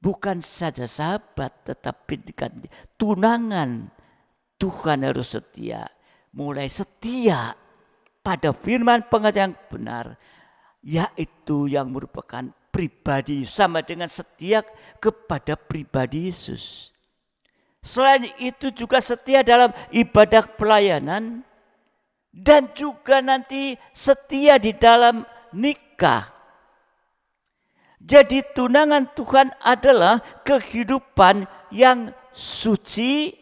bukan saja sahabat, tetapi tunangan Tuhan harus setia. Mulai setia pada firman pengajaran benar, yaitu yang merupakan pribadi, sama dengan setia kepada pribadi Yesus. Selain itu juga setia dalam ibadah pelayanan, dan juga nanti setia di dalam nikah. Jadi tunangan Tuhan adalah kehidupan yang suci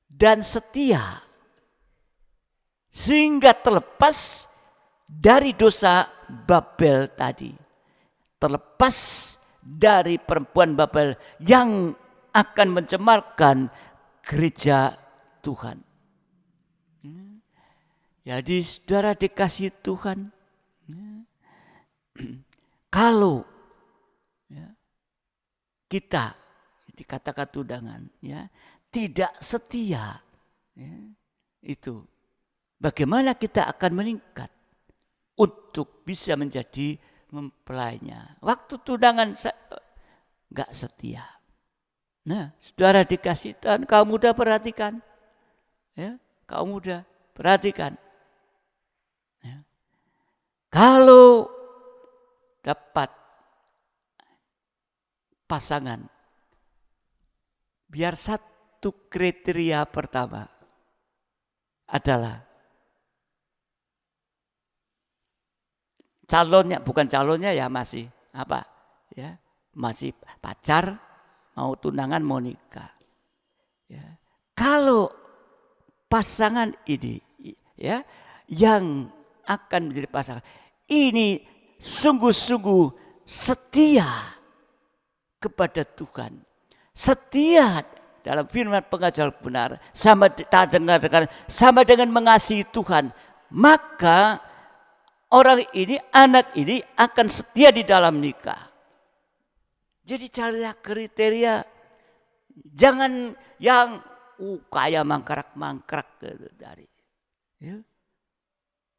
dan setia, sehingga terlepas dari dosa Babel tadi. Terlepas dari perempuan Babel yang akan mencemarkan gereja Tuhan. Jadi saudara dikasihi Tuhan, kalau kita dikatakan tunangan tidak setia, itu bagaimana kita akan meningkat untuk bisa menjadi mempelainya. Waktu tunangan gak setia. Nah, saudara dikasih Tuhan, kaum muda perhatikan. Kaum muda perhatikan. Kalau dapat pasangan, biar satu kriteria pertama adalah calonnya, bukan calonnya ya masih apa? Masih pacar, mau tunangan, mau nikah. Kalau pasangan ini yang akan menjadi pasangan ini sungguh-sungguh setia kepada Tuhan, setia dalam firman pengajaran benar, sama dengan mengasihi Tuhan, maka orang ini, anak ini akan setia di dalam nikah. Jadi carilah kriteria, jangan yang kaya mangkrak dari.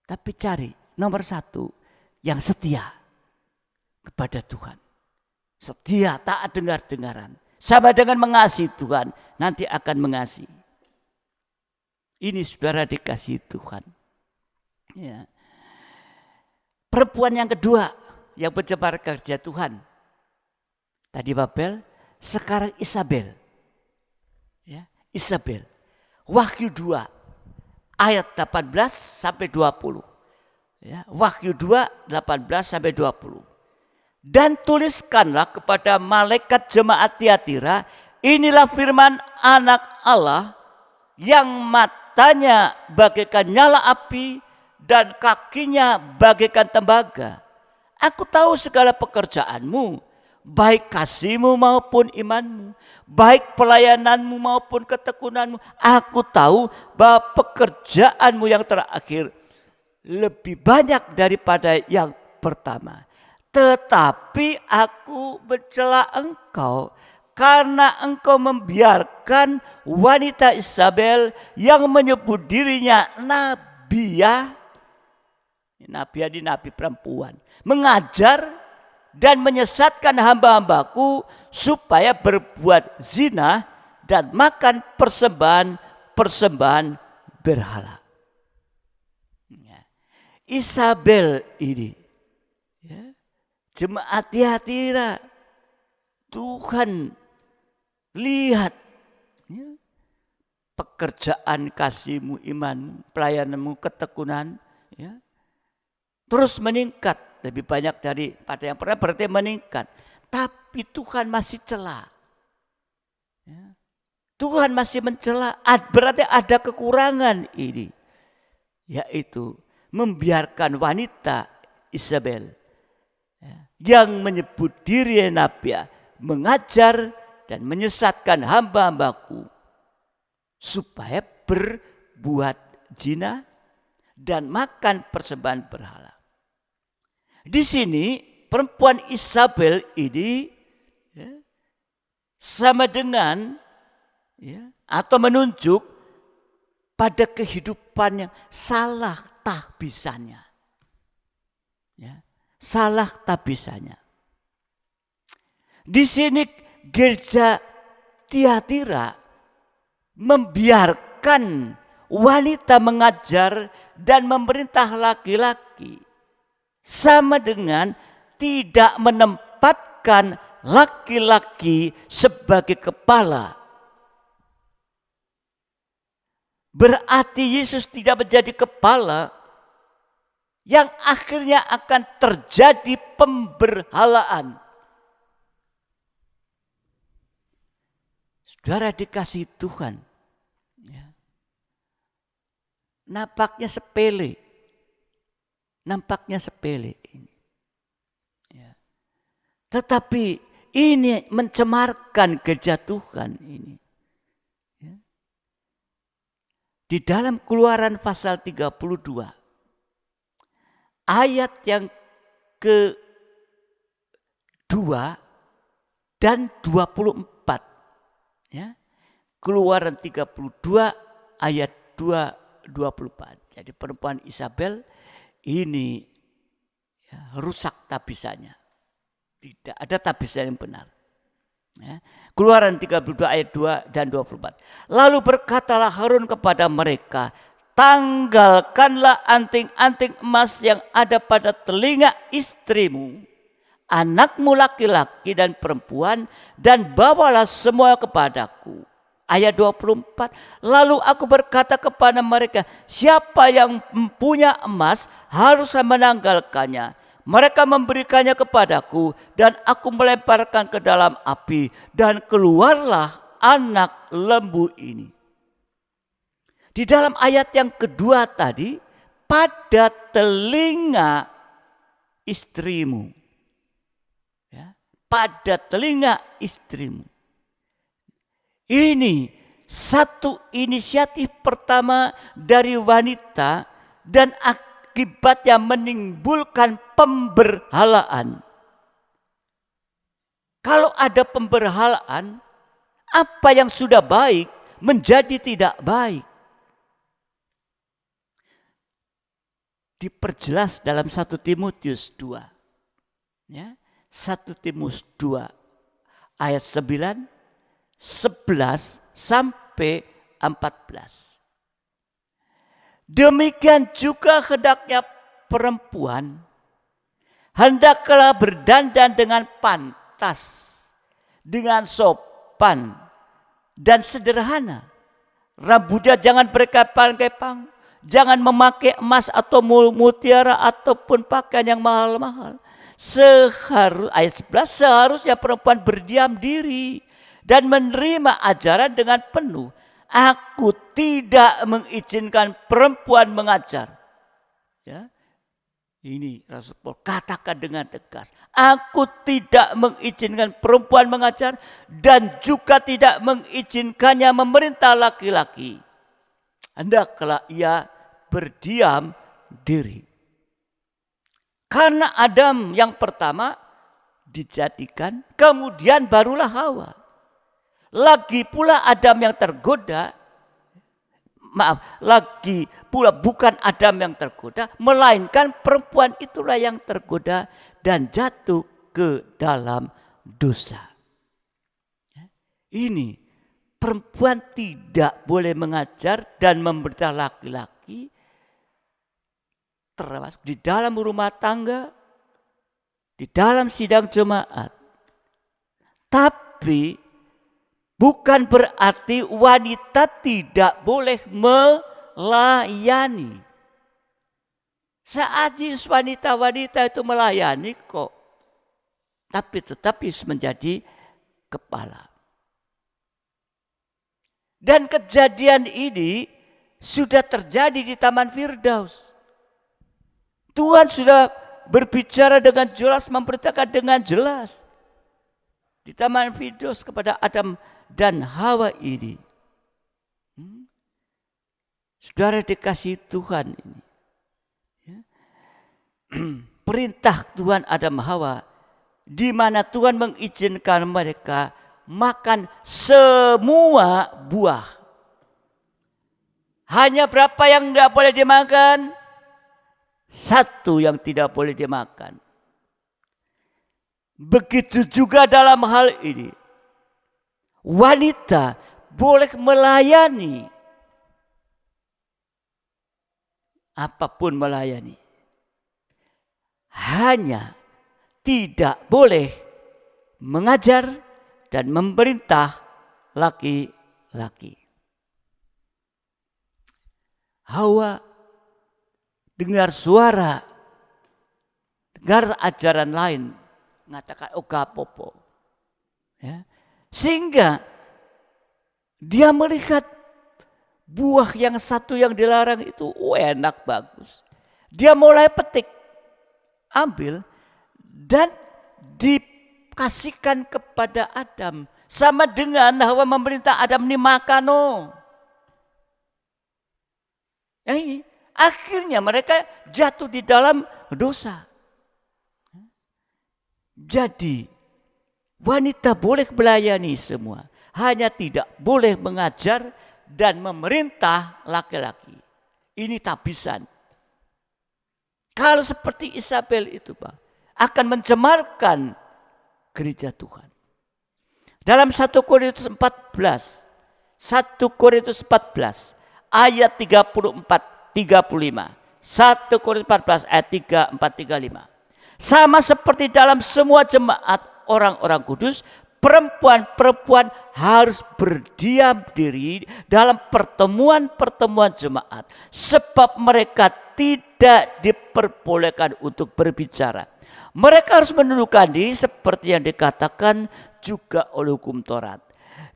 Tapi cari nomor satu yang setia kepada Tuhan. Setia, taat dengar-dengaran. Sama dengan mengasihi Tuhan, nanti akan mengasihi. Ini saudara dikasihi Tuhan. Perempuan yang kedua yang mencemarkan kerja Tuhan. Tadi Babel, sekarang Isabel. Isabel. Wahyu 2 ayat 18 sampai 20. Wahyu 2 18 sampai 20. Dan tuliskanlah kepada malaikat jemaat Tiatira, inilah firman Anak Allah yang matanya bagaikan nyala api dan kakinya bagaikan tembaga. Aku tahu segala pekerjaanmu, baik kasihmu maupun imanmu, baik pelayananmu maupun ketekunanmu. Aku tahu bahwa pekerjaanmu yang terakhir lebih banyak daripada yang pertama. Tetapi aku mencela engkau karena engkau membiarkan wanita Isabel yang menyebut dirinya nabiah. Nabiah di nabi perempuan. Mengajar dan menyesatkan hamba-hambaku supaya berbuat zina dan makan persembahan berhala. Isabel ini, ya, jemaat Tiatira, Tuhan lihat, ya, pekerjaan kasihmu, imanmu, pelayananmu, ketekunan, ya, terus meningkat lebih banyak daripada yang pernah, berarti meningkat. Tapi Tuhan masih cela, ya. Tuhan masih mencela, berarti ada kekurangan ini, yaitu membiarkan wanita Isabel, ya, yang menyebut diri nabiah, mengajar dan menyesatkan hamba-hambaku supaya berbuat zina dan makan persembahan berhala. Di sini perempuan Isabel ini, ya, sama dengan, ya, atau menunjuk pada kehidupan yang salah tahbisannya, ya, salah tahbisannya. Di sini gereja Tiatira membiarkan wanita mengajar dan memerintah laki-laki, sama dengan tidak menempatkan laki-laki sebagai kepala. Berarti Yesus tidak menjadi kepala, yang akhirnya akan terjadi pemberhalaan. Saudara dikasihi Tuhan, ya, nampaknya sepele ini, ya. Tetapi ini mencemarkan gereja Tuhan ini. Di dalam Keluaran pasal 32 ayat yang ke-2 dan 24, ya. Keluaran 32 ayat 2-24. Jadi perempuan Isabel ini, ya, rusak tabisannya. Tidak ada tabisan yang benar. Ya. Keluaran 32 ayat 2 dan 24. Lalu berkatalah Harun kepada mereka, tanggalkanlah anting-anting emas yang ada pada telinga istrimu, anakmu laki-laki dan perempuan, dan bawalah semua kepadaku. Ayat 24. Lalu aku berkata kepada mereka, siapa yang mempunyai emas haruslah menanggalkannya. Mereka memberikannya kepadaku dan aku melemparkan ke dalam api dan keluarlah anak lembu ini. Di dalam ayat yang kedua tadi, pada telinga istrimu, ya, pada telinga istrimu. Ini satu inisiatif pertama dari wanita dan akibatnya menimbulkan pemberhalaan. Kalau ada pemberhalaan, apa yang sudah baik menjadi tidak baik. Diperjelas dalam 1 Timotius 2. Ya, 1 Timotius 2 ayat 9, 11 sampai 14. Demikian juga hendaknya perempuan hendaklah berdandan dengan pantas, dengan sopan dan sederhana. Rambutnya jangan berkepang-kepang, jangan memakai emas atau mutiara ataupun pakaian yang mahal-mahal. Ayat 11, seharusnya perempuan berdiam diri dan menerima ajaran dengan penuh. Aku tidak mengizinkan perempuan mengajar. Ya. Ini Rasul Paul katakan dengan tegas, aku tidak mengizinkan perempuan mengajar dan juga tidak mengizinkannya memerintah laki-laki. Hendaklah ia berdiam diri. Karena Adam yang pertama dijadikan, kemudian barulah Hawa. Lagi pula Adam yang tergoda, lagi pula bukan Adam yang tergoda, melainkan perempuan itulah yang tergoda dan jatuh ke dalam dosa. Ini perempuan tidak boleh mengajar dan memberitahu laki-laki, termasuk di dalam rumah tangga, di dalam sidang jemaat. Tapi bukan berarti wanita tidak boleh melayani. Saat wanita-wanita itu melayani kok. Tapi tetap menjadi kepala. Dan kejadian ini sudah terjadi di Taman Firdaus. Tuhan sudah berbicara dengan jelas, memberitakan dengan jelas di Taman Firdaus kepada Adam dan Hawa ini. Saudara dikasihi Tuhan ini. Perintah Tuhan Adam Hawa, di mana Tuhan mengizinkan mereka makan semua buah. Hanya berapa yang tidak boleh dimakan? Satu yang tidak boleh dimakan. Begitu juga dalam hal ini. Wanita boleh melayani. Apapun melayani. Hanya tidak boleh mengajar dan memerintah laki-laki. Hawa dengar suara, dengar ajaran lain, mengatakan oga popo. Ya. Sehingga dia melihat buah yang satu yang dilarang itu enak, bagus. Dia mulai petik, ambil dan dikasihkan kepada Adam. Sama dengan Hawa memerintah Adam ini makan. Ini akhirnya mereka jatuh di dalam dosa. Jadi wanita boleh melayani semua, hanya tidak boleh mengajar dan memerintah laki-laki. Ini tabisan. Kalau seperti Isabel itu, Pak, akan mencemarkan gereja Tuhan. Dalam 1 Korintus 14, 1 Korintus 14 ayat 34, 35. 1 Korintus 14 ayat 34, 35. Sama seperti dalam semua jemaat orang-orang kudus, perempuan-perempuan harus berdiam diri dalam pertemuan-pertemuan jemaat. Sebab mereka tidak diperbolehkan untuk berbicara. Mereka harus menundukkan diri seperti yang dikatakan juga oleh hukum Taurat.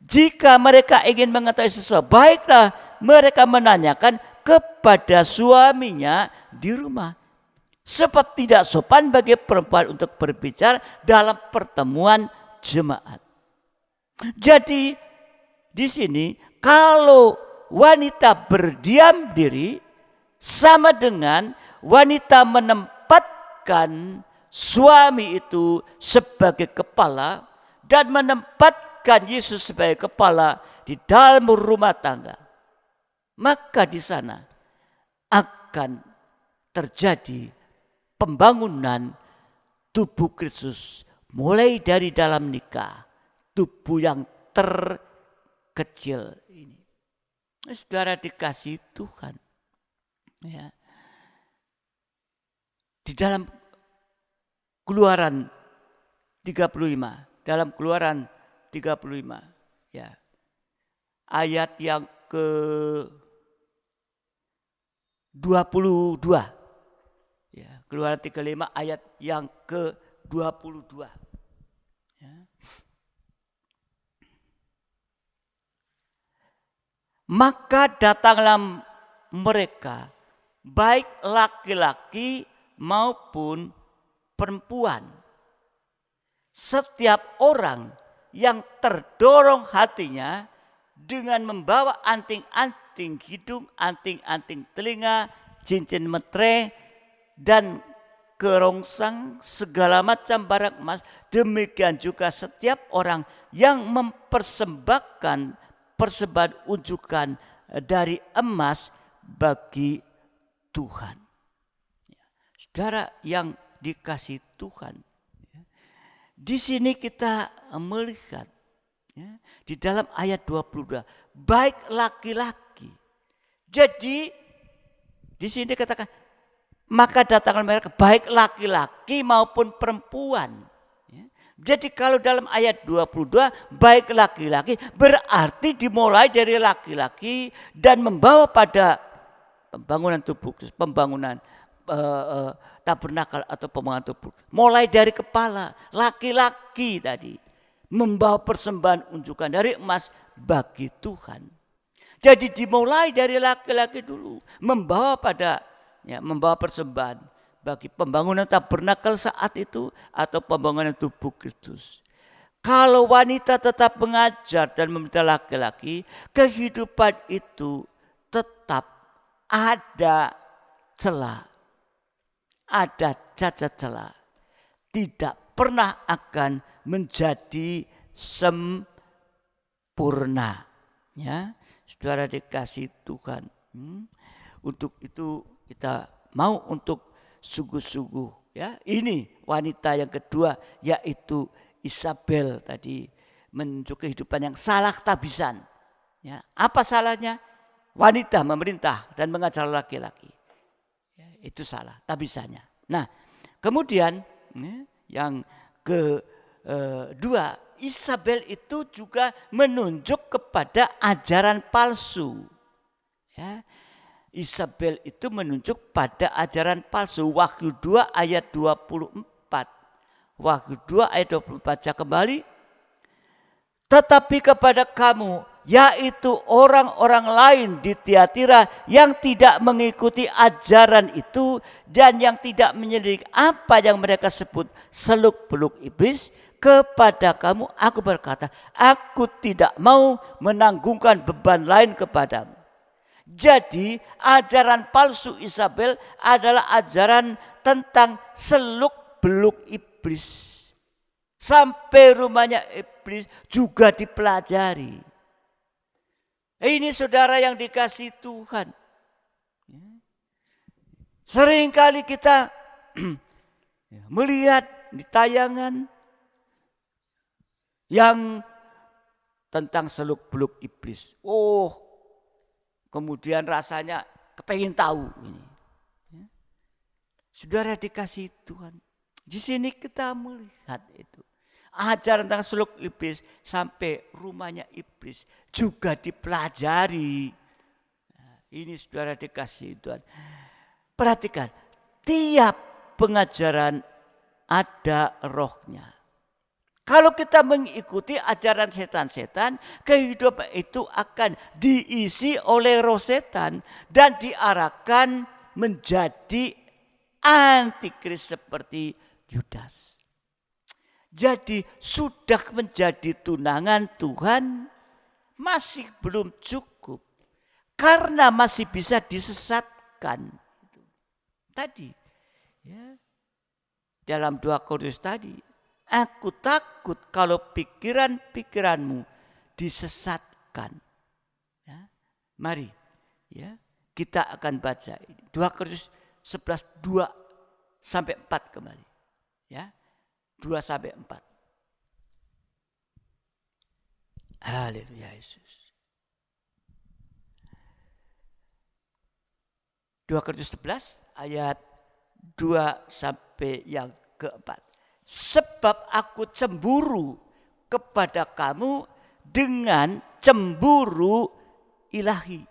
Jika mereka ingin mengetahui sesuatu, baiklah mereka menanyakan kepada suaminya di rumah. Sebab tidak sopan bagi perempuan untuk berbicara dalam pertemuan jemaat. Jadi di sini kalau wanita berdiam diri sama dengan wanita menempatkan suami itu sebagai kepala dan menempatkan Yesus sebagai kepala di dalam rumah tangga. Maka di sana akan terjadi pembangunan tubuh Kristus mulai dari dalam nikah, tubuh yang terkecil ini. Saudara dikasihi Tuhan. Ya. Di dalam Keluaran 35, dalam Keluaran 35, ya. Ayat yang ke-22. Ya, Keluaran 35 ayat yang ke-22. Ya. Maka datanglah mereka baik laki-laki maupun perempuan. Setiap orang yang terdorong hatinya dengan membawa anting-anting hidung, anting-anting telinga, cincin metre, dan kerongsang segala macam barang emas, demikian juga setiap orang yang mempersembahkan persembahan unjukan dari emas bagi Tuhan. Saudara yang dikasih Tuhan, di sini kita melihat di dalam ayat 22, baik laki-laki. Jadi di sini dikatakan, maka datanglah mereka baik laki-laki maupun perempuan. Jadi kalau dalam ayat 22 baik laki-laki berarti dimulai dari laki-laki dan membawa pada pembangunan tubuh Kristus, pembangunan tabernakel atau pembangunan tubuh. Mulai dari kepala laki-laki tadi membawa persembahan unjukan dari emas bagi Tuhan. Jadi dimulai dari laki-laki dulu membawa persembahan bagi pembangunan tabernakel saat itu atau pembangunan tubuh Kristus. Kalau wanita tetap mengajar dan meminta laki-laki, kehidupan itu tetap ada celah, ada cacat celah, tidak pernah akan menjadi sempurna. Ya, saudara dikasih Tuhan. Untuk itu kita mau untuk sungguh-sungguh. Ya, ini wanita yang kedua yaitu Isabel tadi menunjuk kehidupan yang salah tabisan. Ya, apa salahnya? Wanita memerintah dan mengajar laki-laki. Ya, itu salah tabisannya. Nah, kemudian yang kedua, Isabel itu juga menunjuk kepada ajaran palsu. Ya, Isabel itu menunjuk pada ajaran palsu. Wahyu 2 ayat 24. Wahyu 2 ayat 24 baca kembali. Tetapi kepada kamu, yaitu orang-orang lain di Tiatira yang tidak mengikuti ajaran itu dan yang tidak menyelidik apa yang mereka sebut seluk-beluk iblis, kepada kamu aku berkata, aku tidak mau menanggungkan beban lain kepadamu. Jadi ajaran palsu Isabel adalah ajaran tentang seluk-beluk iblis. Sampai rumahnya iblis juga dipelajari. Ini saudara yang dikasih Tuhan. Seringkali kita melihat di tayangan yang tentang seluk-beluk iblis. Oh, kemudian rasanya kepengin tahu ini. Saudara dikasih Tuhan. Di sini kita melihat itu. Ajaran tentang seluk iblis sampai rumahnya iblis juga dipelajari. Nah, ini saudara dikasih Tuhan. Perhatikan, tiap pengajaran ada rohnya. Kalau kita mengikuti ajaran setan-setan, kehidupan itu akan diisi oleh roh setan dan diarahkan menjadi antikris seperti Yudas. Jadi sudah menjadi tunangan Tuhan masih belum cukup karena masih bisa disesatkan. Tadi ya, dalam 2 Korintus tadi, aku takut kalau pikiran-pikiranmu disesatkan. Ya, mari ya, kita akan baca 2 Korintus 11 2 sampai 4 kembali. Ya. 2 sampai 4. Haleluya Yesus. 2 Korintus 11 ayat 2 sampai yang keempat. Sebab aku cemburu kepada kamu dengan cemburu ilahi.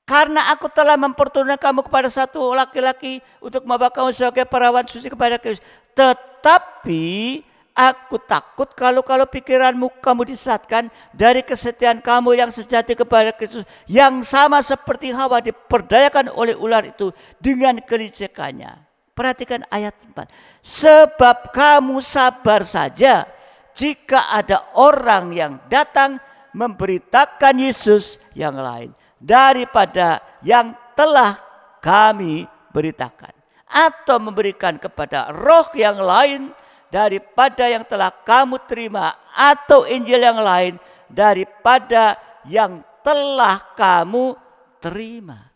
Karena aku telah mempertunjukkan kamu kepada satu laki-laki untuk membawa kamu sebagai perawan suci kepada Kristus. Tetapi Aku takut kalau pikiranmu kamu disesatkan dari kesetiaan kamu yang sejati kepada Kristus, yang sama seperti Hawa diperdayakan oleh ular itu dengan kelicikannya. Perhatikan ayat 4. Sebab kamu sabar saja jika ada orang yang datang memberitakan Yesus yang lain daripada yang telah kami beritakan, atau memberikan kepada roh yang lain daripada yang telah kamu terima, atau Injil yang lain daripada yang telah kamu terima.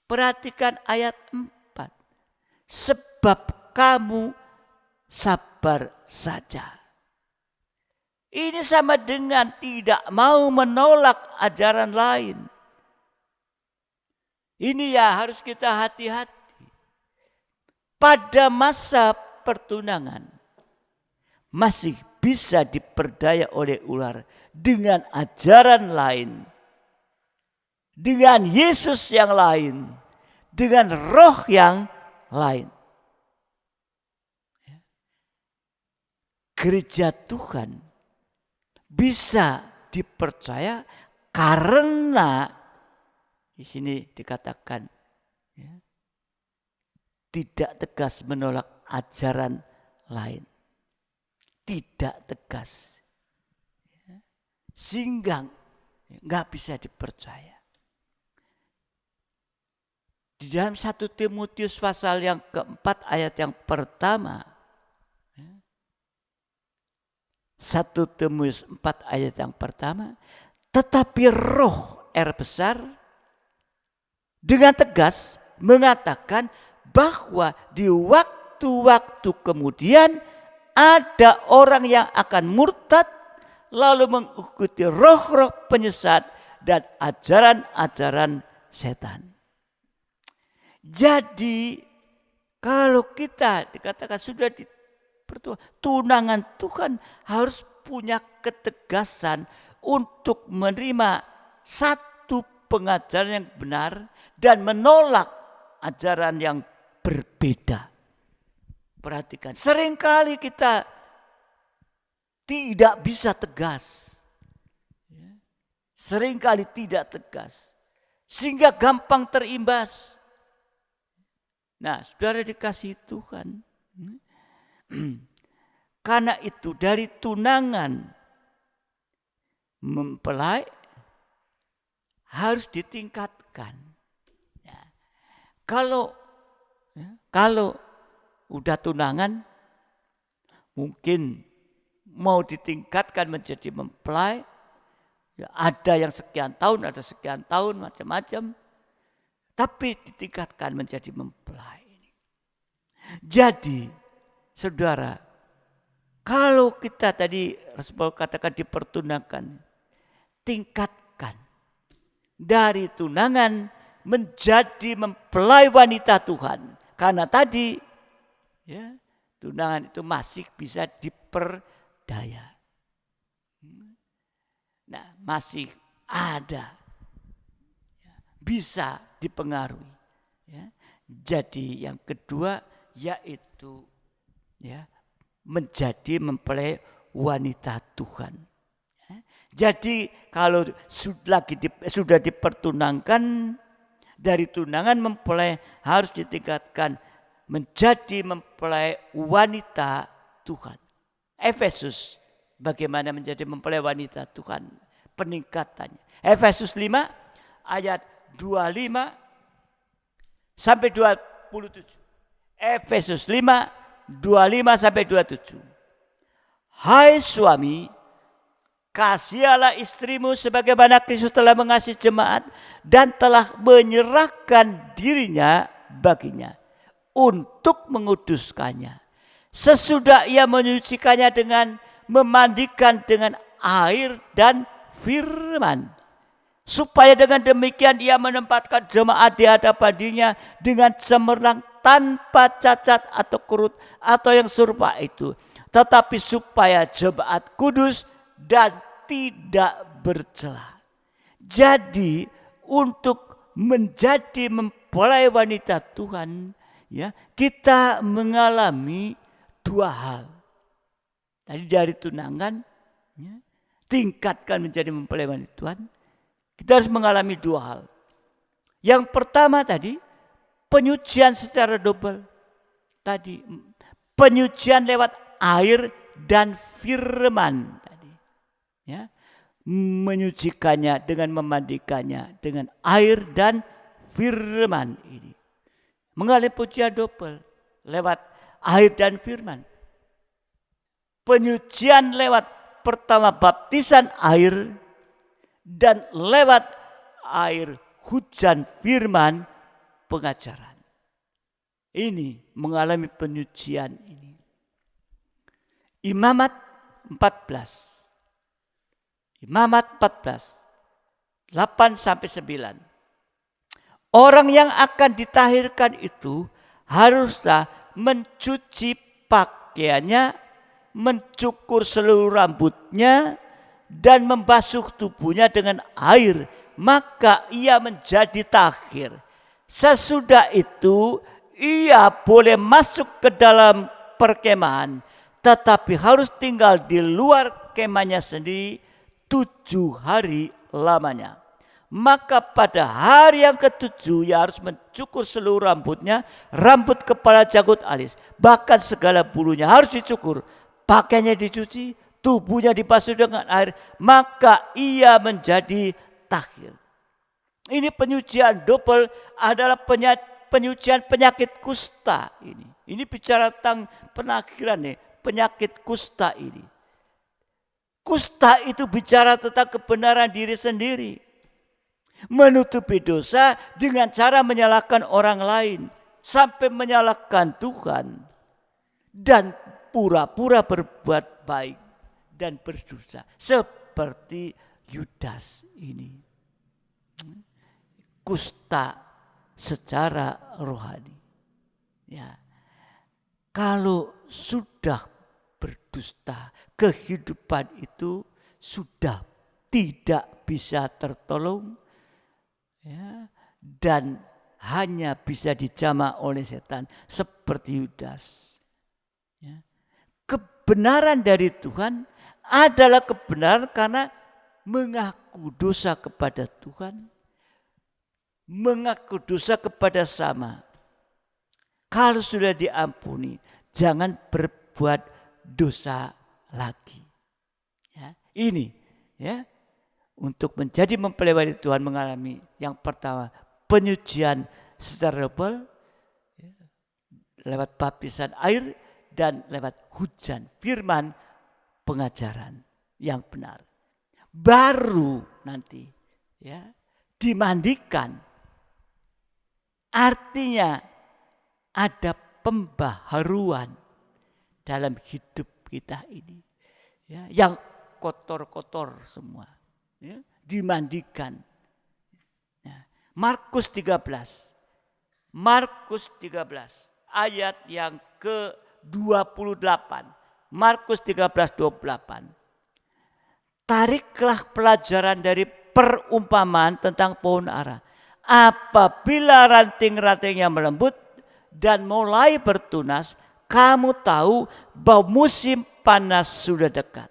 Perhatikan ayat 4. Sebab kamu sabar saja. Ini sama dengan tidak mau menolak ajaran lain. Ini ya harus kita hati-hati. Pada masa pertunangan masih bisa diperdaya oleh ular dengan ajaran lain, dengan Yesus yang lain, dengan roh yang lain. Gereja Tuhan bisa dipercaya karena di sini dikatakan tidak tegas menolak ajaran lain. Tidak tegas. Sehingga nggak bisa dipercaya. Di dalam 1 Timotius pasal yang keempat ayat yang pertama. 1 Timotius 4 ayat yang pertama. Tetapi roh R besar dengan tegas mengatakan bahwa di waktu-waktu kemudian ada orang yang akan murtad lalu mengikuti roh-roh penyesat dan ajaran-ajaran setan. Jadi kalau kita dikatakan sudah di tunangan, Tuhan harus punya ketegasan untuk menerima satu pengajaran yang benar dan menolak ajaran yang berbeda. Perhatikan, seringkali kita tidak bisa tegas. Seringkali tidak tegas. Sehingga gampang terimbas. Nah, saudara dikasihi Tuhan. Karena itu dari tunangan mempelai harus ditingkatkan. Kalau udah tunangan mungkin mau ditingkatkan menjadi mempelai, ya ada yang sekian tahun, ada sekian tahun, macam-macam. Tapi ditingkatkan menjadi mempelai. Jadi, saudara, kalau kita tadi Rasul katakan dipertunangkan, tingkatkan dari tunangan menjadi mempelai wanita Tuhan. Karena tadi ya, tunangan itu masih bisa diperdaya. Nah, masih ada. Bisa dipengaruhi. Ya. Jadi yang kedua yaitu ya, menjadi mempelai wanita Tuhan. Ya. Jadi kalau sudah dipertunangkan, dari tunangan mempelai harus ditingkatkan menjadi mempelai wanita Tuhan. Efesus, bagaimana menjadi mempelai wanita Tuhan? Peningkatannya. Efesus 5 ayat 25 sampai 27. Efesus 5 25 sampai 27. Hai suami, kasihalah istrimu sebagaimana Kristus telah mengasihi jemaat dan telah menyerahkan dirinya baginya untuk menguduskannya. Sesudah ia menyucikannya dengan memandikan dengan air dan firman. Supaya dengan demikian ia menempatkan jemaat di hadapan dirinya dengan cemerlang tanpa cacat atau kurut atau yang serupa itu. Tetapi supaya jemaat kudus dan tidak bercela. Jadi untuk menjadi mempelai wanita Tuhan, ya, kita mengalami dua hal. Tadi dari tunangan, ya, tingkatkan menjadi mempelai Tuhan. Kita harus mengalami dua hal. Yang pertama tadi, penyucian secara double. Tadi, penyucian lewat air dan firman. Tadi, ya, menyucikannya dengan memandikannya dengan air dan firman ini. Mengalami penyucian double lewat air dan firman. Penyucian lewat pertama baptisan air dan lewat air hujan firman pengajaran. Ini mengalami penyucian ini. Imamat 14. Imamat 14. 8-9. Orang yang akan ditahirkan itu haruslah mencuci pakaiannya, mencukur seluruh rambutnya, dan membasuh tubuhnya dengan air, maka ia menjadi tahir. Sesudah itu ia boleh masuk ke dalam perkemahan, tetapi harus tinggal di luar kemahnya sendiri 7 hari lamanya. Maka pada hari yang ke-7 ia harus mencukur seluruh rambutnya, rambut kepala, janggut, alis, bahkan segala bulunya harus dicukur. Pakaiannya dicuci, tubuhnya dibasuh dengan air, maka ia menjadi tahir. Ini penyucian double adalah penyucian penyakit kusta ini. Ini bicara tentang penakhiran nih, penyakit kusta ini. Kusta itu bicara tentang kebenaran diri sendiri. Menutupi dosa dengan cara menyalahkan orang lain sampai menyalahkan Tuhan dan pura-pura berbuat baik dan berdosa seperti Yudas ini. Kusta secara rohani. Ya. Kalau sudah berdusta, kehidupan itu sudah tidak bisa tertolong, ya, dan hanya bisa dijamah oleh setan seperti Yudas. Ya. Kebenaran dari Tuhan adalah kebenaran karena mengaku dosa kepada Tuhan, mengaku dosa kepada sama. Kalau sudah diampuni, jangan berbuat dosa lagi. Ya, ini ya. Untuk menjadi mempelai Tuhan mengalami yang pertama penyucian secara double, lewat baptisan air dan lewat hujan firman pengajaran yang benar. Baru nanti ya dimandikan. Artinya ada pembaharuan dalam hidup kita ini. Ya, yang kotor-kotor semua. Ya, dimandikan. Ya. Markus 13 ayat yang ke-28. Markus 13:28. Tariklah pelajaran dari perumpamaan tentang pohon ara. Apabila ranting-rantingnya melembut dan mulai bertunas, kamu tahu bahwa musim panas sudah dekat.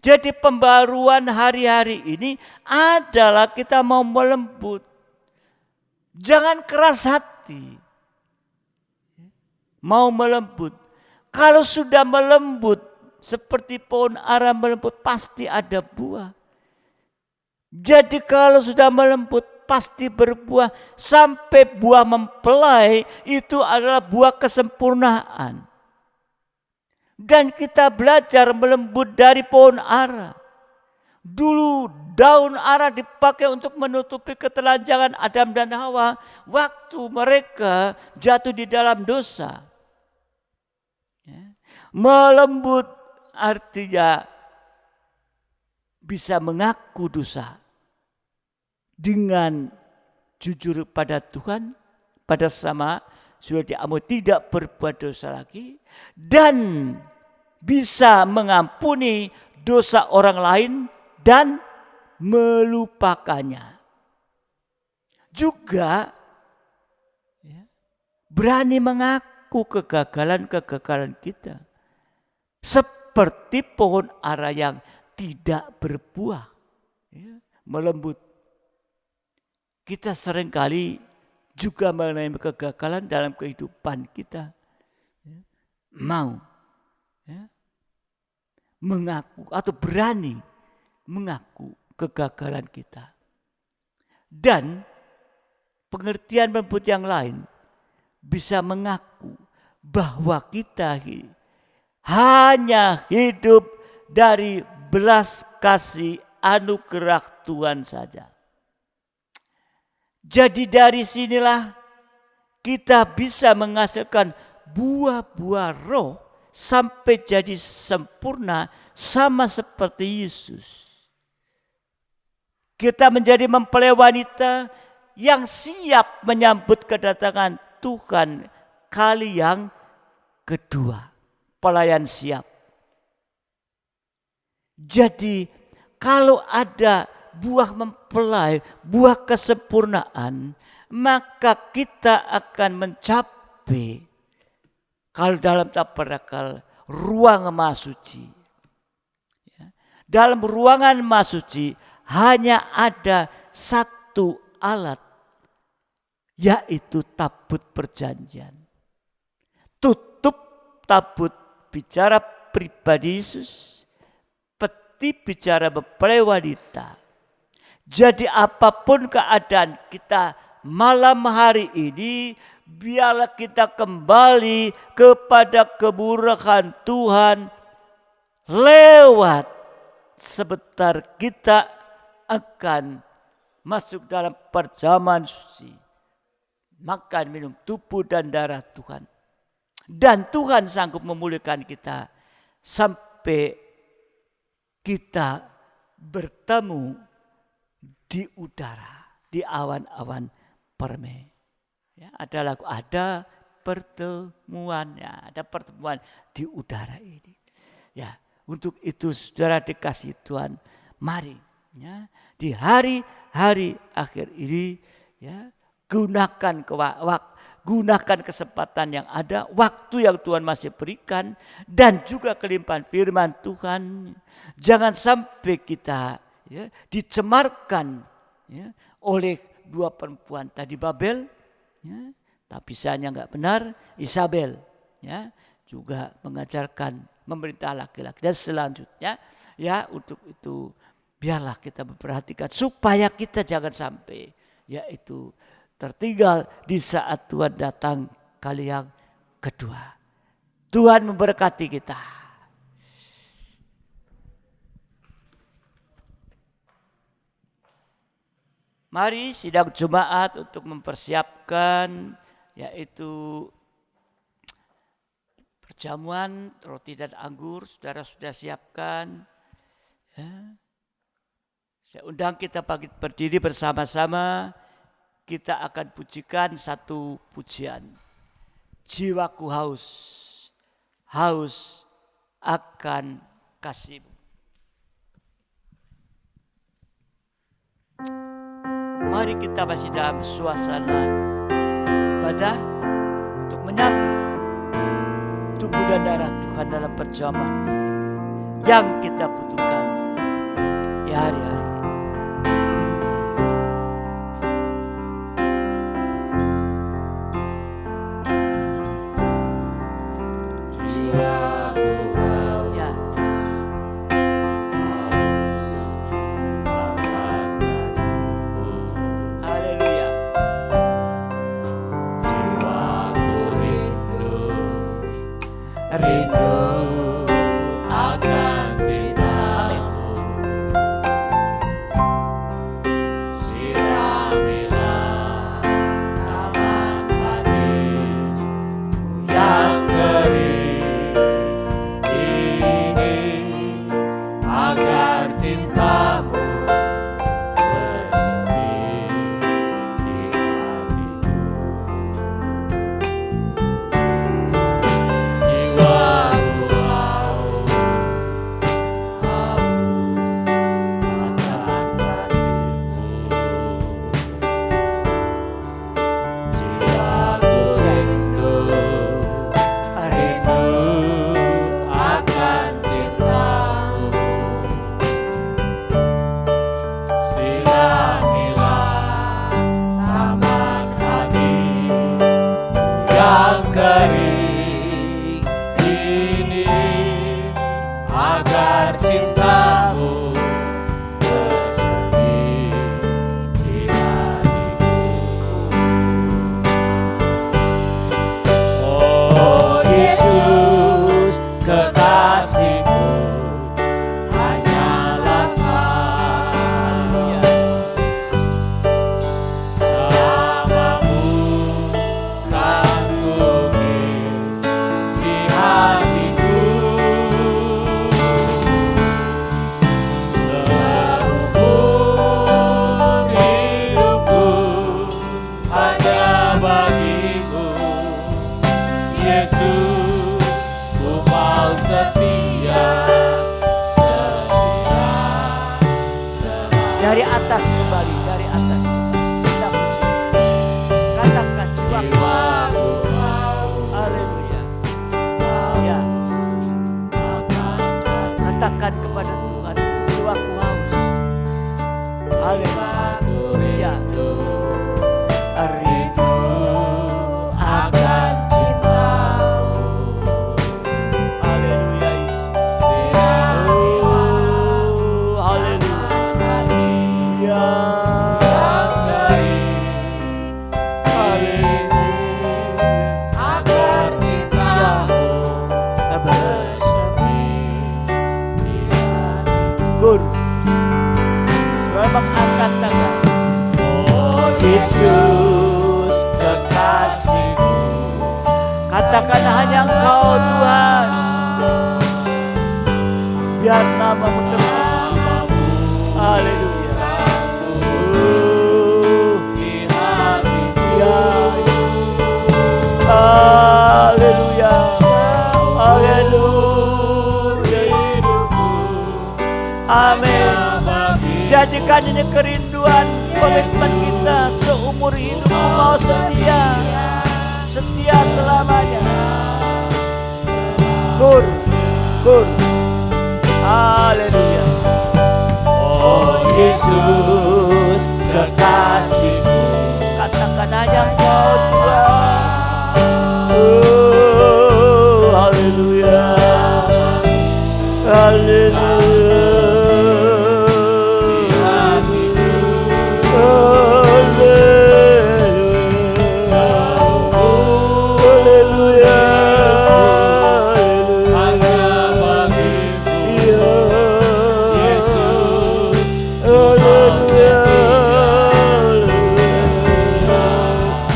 Jadi pembaruan hari-hari ini adalah kita mau melembut. Jangan keras hati. Mau melembut. Kalau sudah melembut seperti pohon ara melembut pasti ada buah. Jadi kalau sudah melembut pasti berbuah. Sampai buah mempelai itu adalah buah kesempurnaan. Dan kita belajar melembut dari pohon ara. Dulu daun ara dipakai untuk menutupi ketelanjangan Adam dan Hawa waktu mereka jatuh di dalam dosa. Ya. Melembut artinya bisa mengaku dosa dengan jujur pada Tuhan, pada sama sudah diampuni, tidak berbuat dosa lagi, dan bisa mengampuni dosa orang lain dan melupakannya. Juga ya, berani mengaku kegagalan kita. seperti pohon ara yang tidak berbuah, ya, melembut. Kita seringkali juga mengalami kegagalan dalam kehidupan kita, ya, mau, ya, mengaku atau berani mengaku kegagalan kita. Dan pengertian lembut yang lain bisa mengaku bahwa kita hanya hidup dari belas kasih anugerah Tuhan saja. Jadi dari sinilah kita bisa menghasilkan buah-buah roh sampai jadi sempurna sama seperti Yesus. Kita menjadi mempelai wanita yang siap menyambut kedatangan Tuhan kali yang kedua. Pelayan siap. Jadi kalau ada buah mempelai, buah kesempurnaan, maka kita akan mencapai, kalau dalam tabernakel, ruang maha suci. Dalam ruangan maha suci hanya ada satu alat, yaitu tabut perjanjian. Tutup tabut bicara pribadi Yesus, peti bicara mempelai wanita. Jadi apapun keadaan kita malam hari ini, biarlah kita kembali kepada kemurahan Tuhan. Lewat sebentar kita akan masuk dalam perjamuan suci. Makan minum tubuh dan darah Tuhan. Dan Tuhan sanggup memulihkan kita sampai kita bertemu di udara, di awan-awan permai. Ya, ada pertemuan, ya, ada pertemuan di udara ini. Ya, untuk itu saudara dikasih Tuhan, mari, ya, di hari-hari akhir ini, ya, gunakan kesempatan yang ada, waktu yang Tuhan masih berikan, dan juga kelimpahan firman Tuhan. Jangan sampai kita, ya, dicemarkan, ya, oleh dua perempuan tadi Babel, ya, tapi misalnya nggak benar, Isabel, ya, juga mengajarkan memerintah laki-laki. Dan selanjutnya, ya, untuk itu biarlah kita memperhatikan supaya kita jangan sampai, yaitu tertinggal di saat Tuhan datang kali yang kedua. Tuhan memberkati kita. Mari sidang Jumat untuk mempersiapkan, yaitu perjamuan roti dan anggur. Saudara sudah siapkan, ya. Saya undang kita berdiri bersama-sama. Kita akan pujikan satu pujian. Jiwaku haus, haus akan kasih-Mu. Mari kita masih dalam suasana ibadah untuk menyambut tubuh dan darah Tuhan dalam perjamuan yang kita butuhkan di hari-hari. Jiwa yang kering ini, agar cintamu bersemi di hatiku. Oh Yesus, kekasihku hanyalah Haleluya. Namamu kan kukir di hatiku, seumur hidupku hanya bagimu. Yesus, ku mau setia, setia selalu. Dari atas kembali, dari atas kita puji. Katakan jiwaku, haleluya. Ya. Katakan kepada Tuhan, jiwaku haus. Haleluya. Rindu akan cintamu. Haleluya Yesus. Oh, haleluya. Agar cintamu bersemi di hatiku. Guru, selamat angkat tangan. Oh Yesus, kekasihku, katakan hanya Engkau Tuhan, biar namamu terpuji. Haleluya. Di hatiku. Ya Yesus. Haleluya. Haleluya hidupku. Amin. Jadikan ini kerinduan komitmen kita seumur hidupku mau setia, setia selamanya. Kur. Haleluya. Oh Yesus, kekasihku, katakan hanya Engkau Tuhan. Oh, haleluya. Haleluya.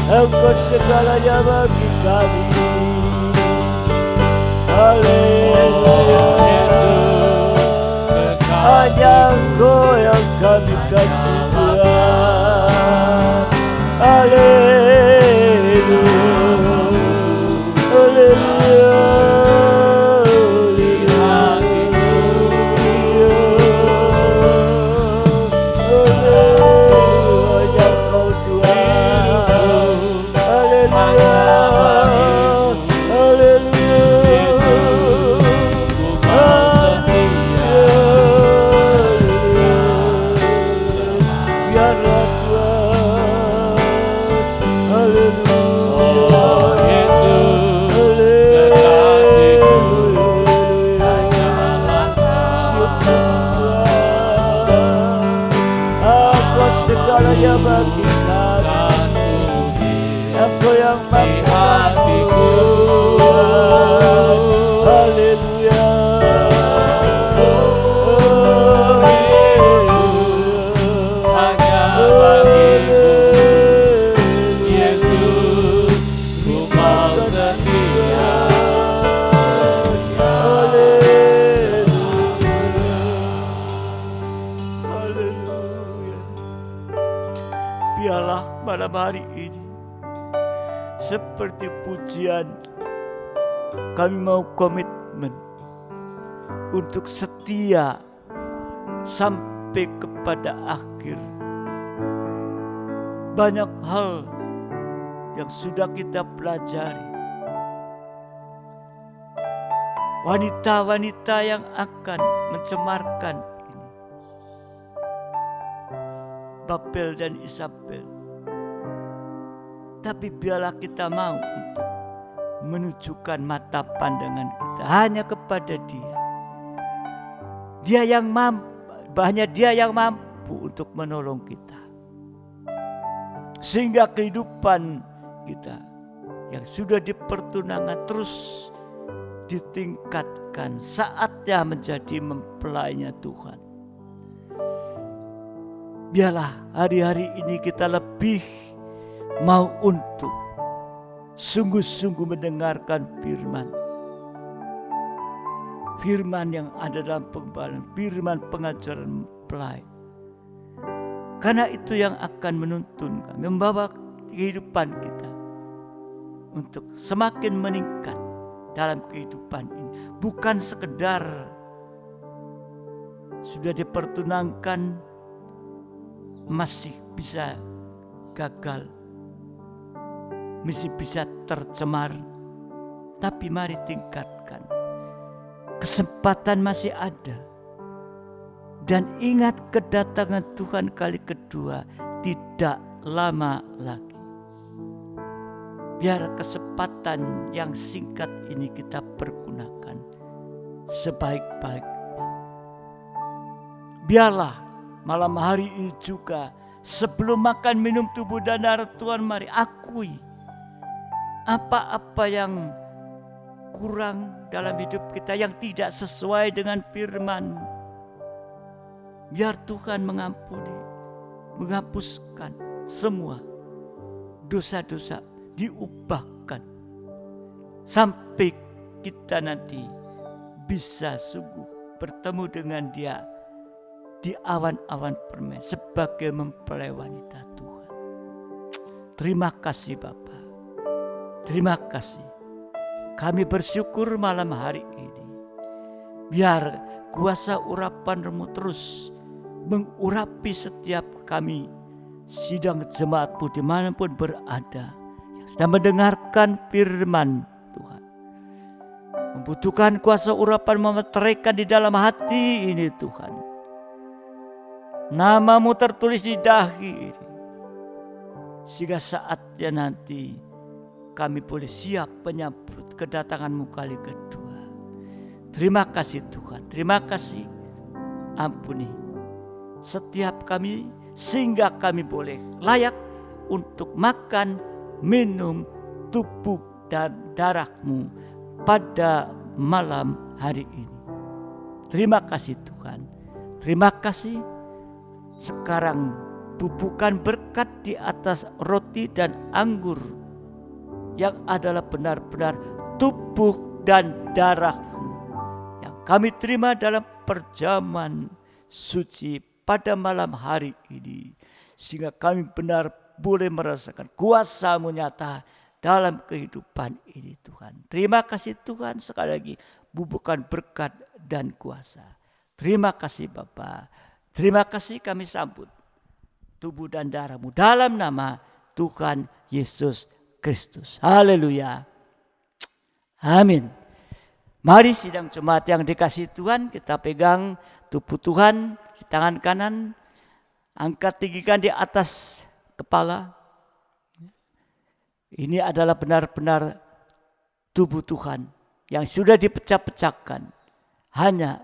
Engkau segalanya bagi kami. Haleluya. Hanya Engkau yang kami kasih Tuhan. Haleluya. Haleluya. Segalanya bagi kami, Engkau yang mampu hatiku. Haleluya. Hanya bagimu, Yesus, ku mau setia. Haleluya. Biarlah malam hari ini seperti pujian, kami mau komitmen untuk setia sampai kepada akhir. Banyak hal yang sudah kita pelajari, wanita-wanita yang akan mencemarkan ini, Babel dan Isabel. Tapi biarlah kita mau untuk menunjukkan mata pandangan kita hanya kepada Dia. Dia yang mampu, hanya Dia yang mampu untuk menolong kita. Sehingga kehidupan kita yang sudah dipertunangan terus ditingkatkan, saatnya menjadi mempelainya Tuhan. Biarlah hari-hari ini kita lebih mau untuk sungguh-sungguh mendengarkan firman. Firman yang ada dalam pengbalan, firman pengajaran mempelai. Karena itu yang akan menuntun kami, membawa kehidupan kita untuk semakin meningkat dalam kehidupan ini. Bukan sekedar sudah dipertunangkan masih bisa gagal, masih bisa tercemar. Tapi mari tingkatkan. Kesempatan masih ada. Dan ingat kedatangan Tuhan kali kedua tidak lama lagi. Biar kesempatan yang singkat ini kita pergunakan sebaik-baiknya. Biarlah malam hari ini juga sebelum makan minum tubuh dan darah Tuhan, mari akui apa-apa yang kurang dalam hidup kita, yang tidak sesuai dengan firman. Biar Tuhan mengampuni, menghapuskan semua dosa-dosa, diubahkan sampai kita nanti bisa sungguh bertemu dengan Dia di awan-awan permai sebagai mempelai wanita Tuhan. Terima kasih Bapa, terima kasih. Kami bersyukur malam hari ini. Biar kuasa urapan-Mu terus mengurapi setiap kami sidang jemaat-Mu dimanapun berada, yang sedang mendengarkan firman Tuhan. Membutuhkan kuasa urapan memeteraikan di dalam hati ini Tuhan. Nama-Mu tertulis di dahi ini, sehingga saatnya nanti kami boleh siap menyambut kedatangan-Mu kali kedua. Terima kasih Tuhan, terima kasih. Ampuni setiap kami sehingga kami boleh layak untuk makan, minum tubuh dan darah-Mu pada malam hari ini. Terima kasih Tuhan, terima kasih. Sekarang bubukan berkat di atas roti dan anggur yang adalah benar-benar tubuh dan darah-Mu yang kami terima dalam perjamuan suci pada malam hari ini, sehingga kami benar boleh merasakan kuasa-Mu nyata dalam kehidupan ini Tuhan. Terima kasih Tuhan, sekali lagi bubukan berkat dan kuasa. Terima kasih Bapa, terima kasih. Kami sambut tubuh dan darah-Mu dalam nama Tuhan Yesus Kristus. Haleluya. Amin. Mari sidang jemaat yang dikasihi Tuhan, kita pegang tubuh Tuhan di tangan kanan, angkat tinggikan di atas kepala. Ini adalah benar-benar tubuh Tuhan yang sudah dipecah-pecahkan hanya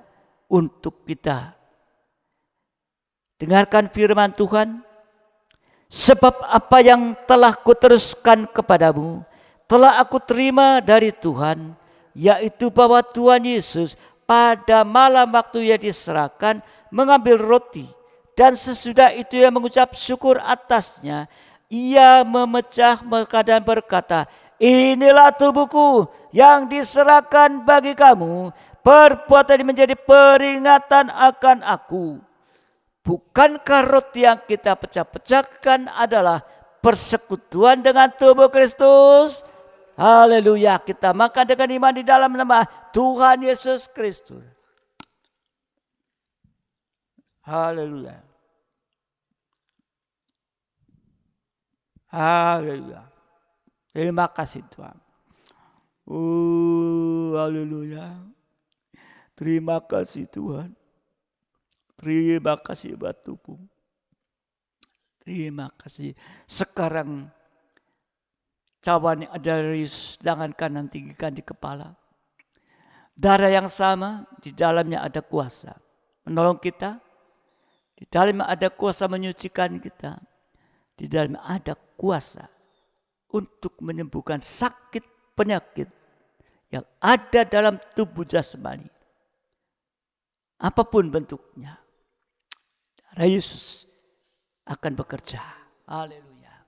untuk kita. Dengarkan firman Tuhan. Sebab apa yang telah kuteruskan kepadamu telah aku terima dari Tuhan, yaitu bahwa Tuhan Yesus pada malam waktu Ia diserahkan mengambil roti, dan sesudah itu Ia mengucap syukur atasnya. Ia memecah dan berkata, inilah tubuhku yang diserahkan bagi kamu, perbuatan ini menjadi peringatan akan aku. Bukankah roti yang kita pecah-pecahkan adalah persekutuan dengan tubuh Kristus? Haleluya, kita makan dengan iman di dalam nama Tuhan Yesus Kristus. Haleluya. Haleluya. Terima kasih Tuhan. Haleluya. Terima kasih Tuhan. Terima kasih buat tubuh. Terima kasih. Sekarang cawan yang ada dari tangan kanan tinggikan di kepala. Darah yang sama, di dalamnya ada kuasa menolong kita. Di dalamnya ada kuasa menyucikan kita. Di dalamnya ada kuasa untuk menyembuhkan sakit penyakit yang ada dalam tubuh jasmani. Apapun bentuknya, darah Yesus akan bekerja. Haleluya.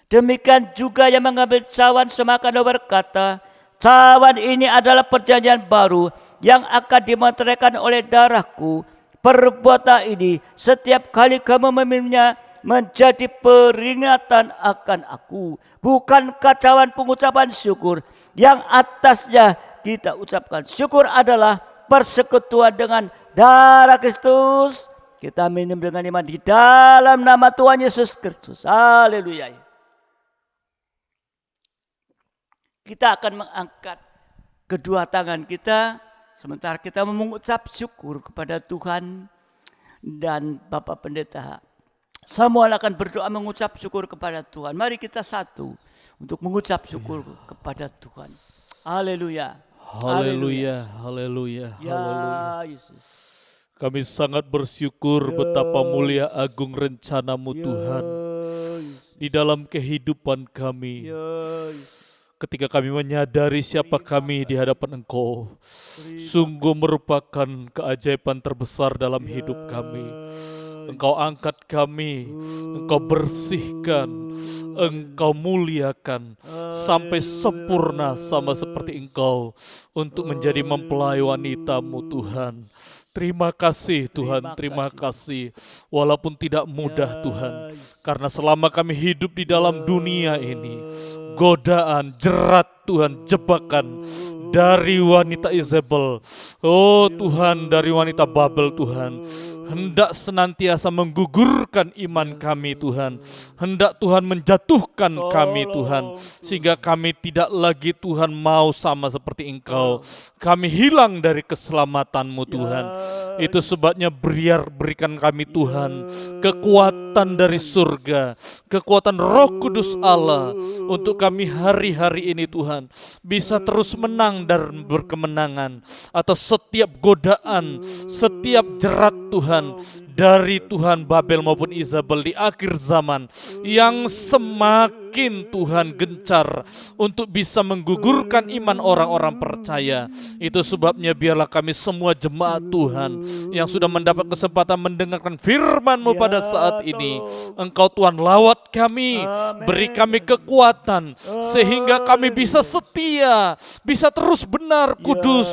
Demikian juga yang mengambil cawan semakan berkata, cawan ini adalah perjanjian baru yang akan dimeteraikan oleh darahku. Perbuatan ini setiap kali kamu meminumnya menjadi peringatan akan aku. Bukankah cawan pengucapan syukur yang atasnya kita ucapkan syukur adalah persekutuan dengan darah Kristus? Kita minum dengan iman di dalam nama Tuhan Yesus Kristus. Haleluya. Kita akan mengangkat kedua tangan kita sementara kita mengucap syukur kepada Tuhan dan Bapak Pendeta. Semua akan berdoa mengucap syukur kepada Tuhan. Mari kita satu untuk mengucap syukur kepada Tuhan. Haleluya. Haleluya, haleluya, Ya haleluya. Yesus. Kami sangat bersyukur betapa mulia agung rencana-Mu Tuhan di dalam kehidupan kami. Ketika kami menyadari siapa kami di hadapan Engkau, sungguh merupakan keajaiban terbesar dalam hidup kami. Engkau angkat kami, Engkau bersihkan, Engkau muliakan sampai sempurna sama seperti Engkau untuk menjadi mempelai wanita-Mu Tuhan. Terima kasih Tuhan, terima kasih. Walaupun tidak mudah Tuhan, karena selama kami hidup di dalam dunia ini, godaan, jerat Tuhan, jebakan dari wanita Izebel, oh Tuhan, dari wanita Babel Tuhan, hendak senantiasa menggugurkan iman kami Tuhan. Hendak Tuhan menjatuhkan kami Tuhan. Sehingga kami tidak lagi Tuhan mau sama seperti Engkau. Kami hilang dari keselamatan-Mu Tuhan. Itu sebabnya berikan kami Tuhan kekuatan dari surga. Kekuatan Roh Kudus Allah. Untuk kami hari-hari ini Tuhan bisa terus menang dan berkemenangan atas setiap godaan, setiap jerat Tuhan dari Tuhan Babel maupun Izabel di akhir zaman yang semakin Tuhan gencar untuk bisa menggugurkan iman orang-orang percaya. Itu sebabnya biarlah kami semua jemaat Tuhan yang sudah mendapat kesempatan mendengarkan firman-Mu pada saat ini, Engkau Tuhan lawat kami, beri kami kekuatan sehingga kami bisa setia, bisa terus benar, kudus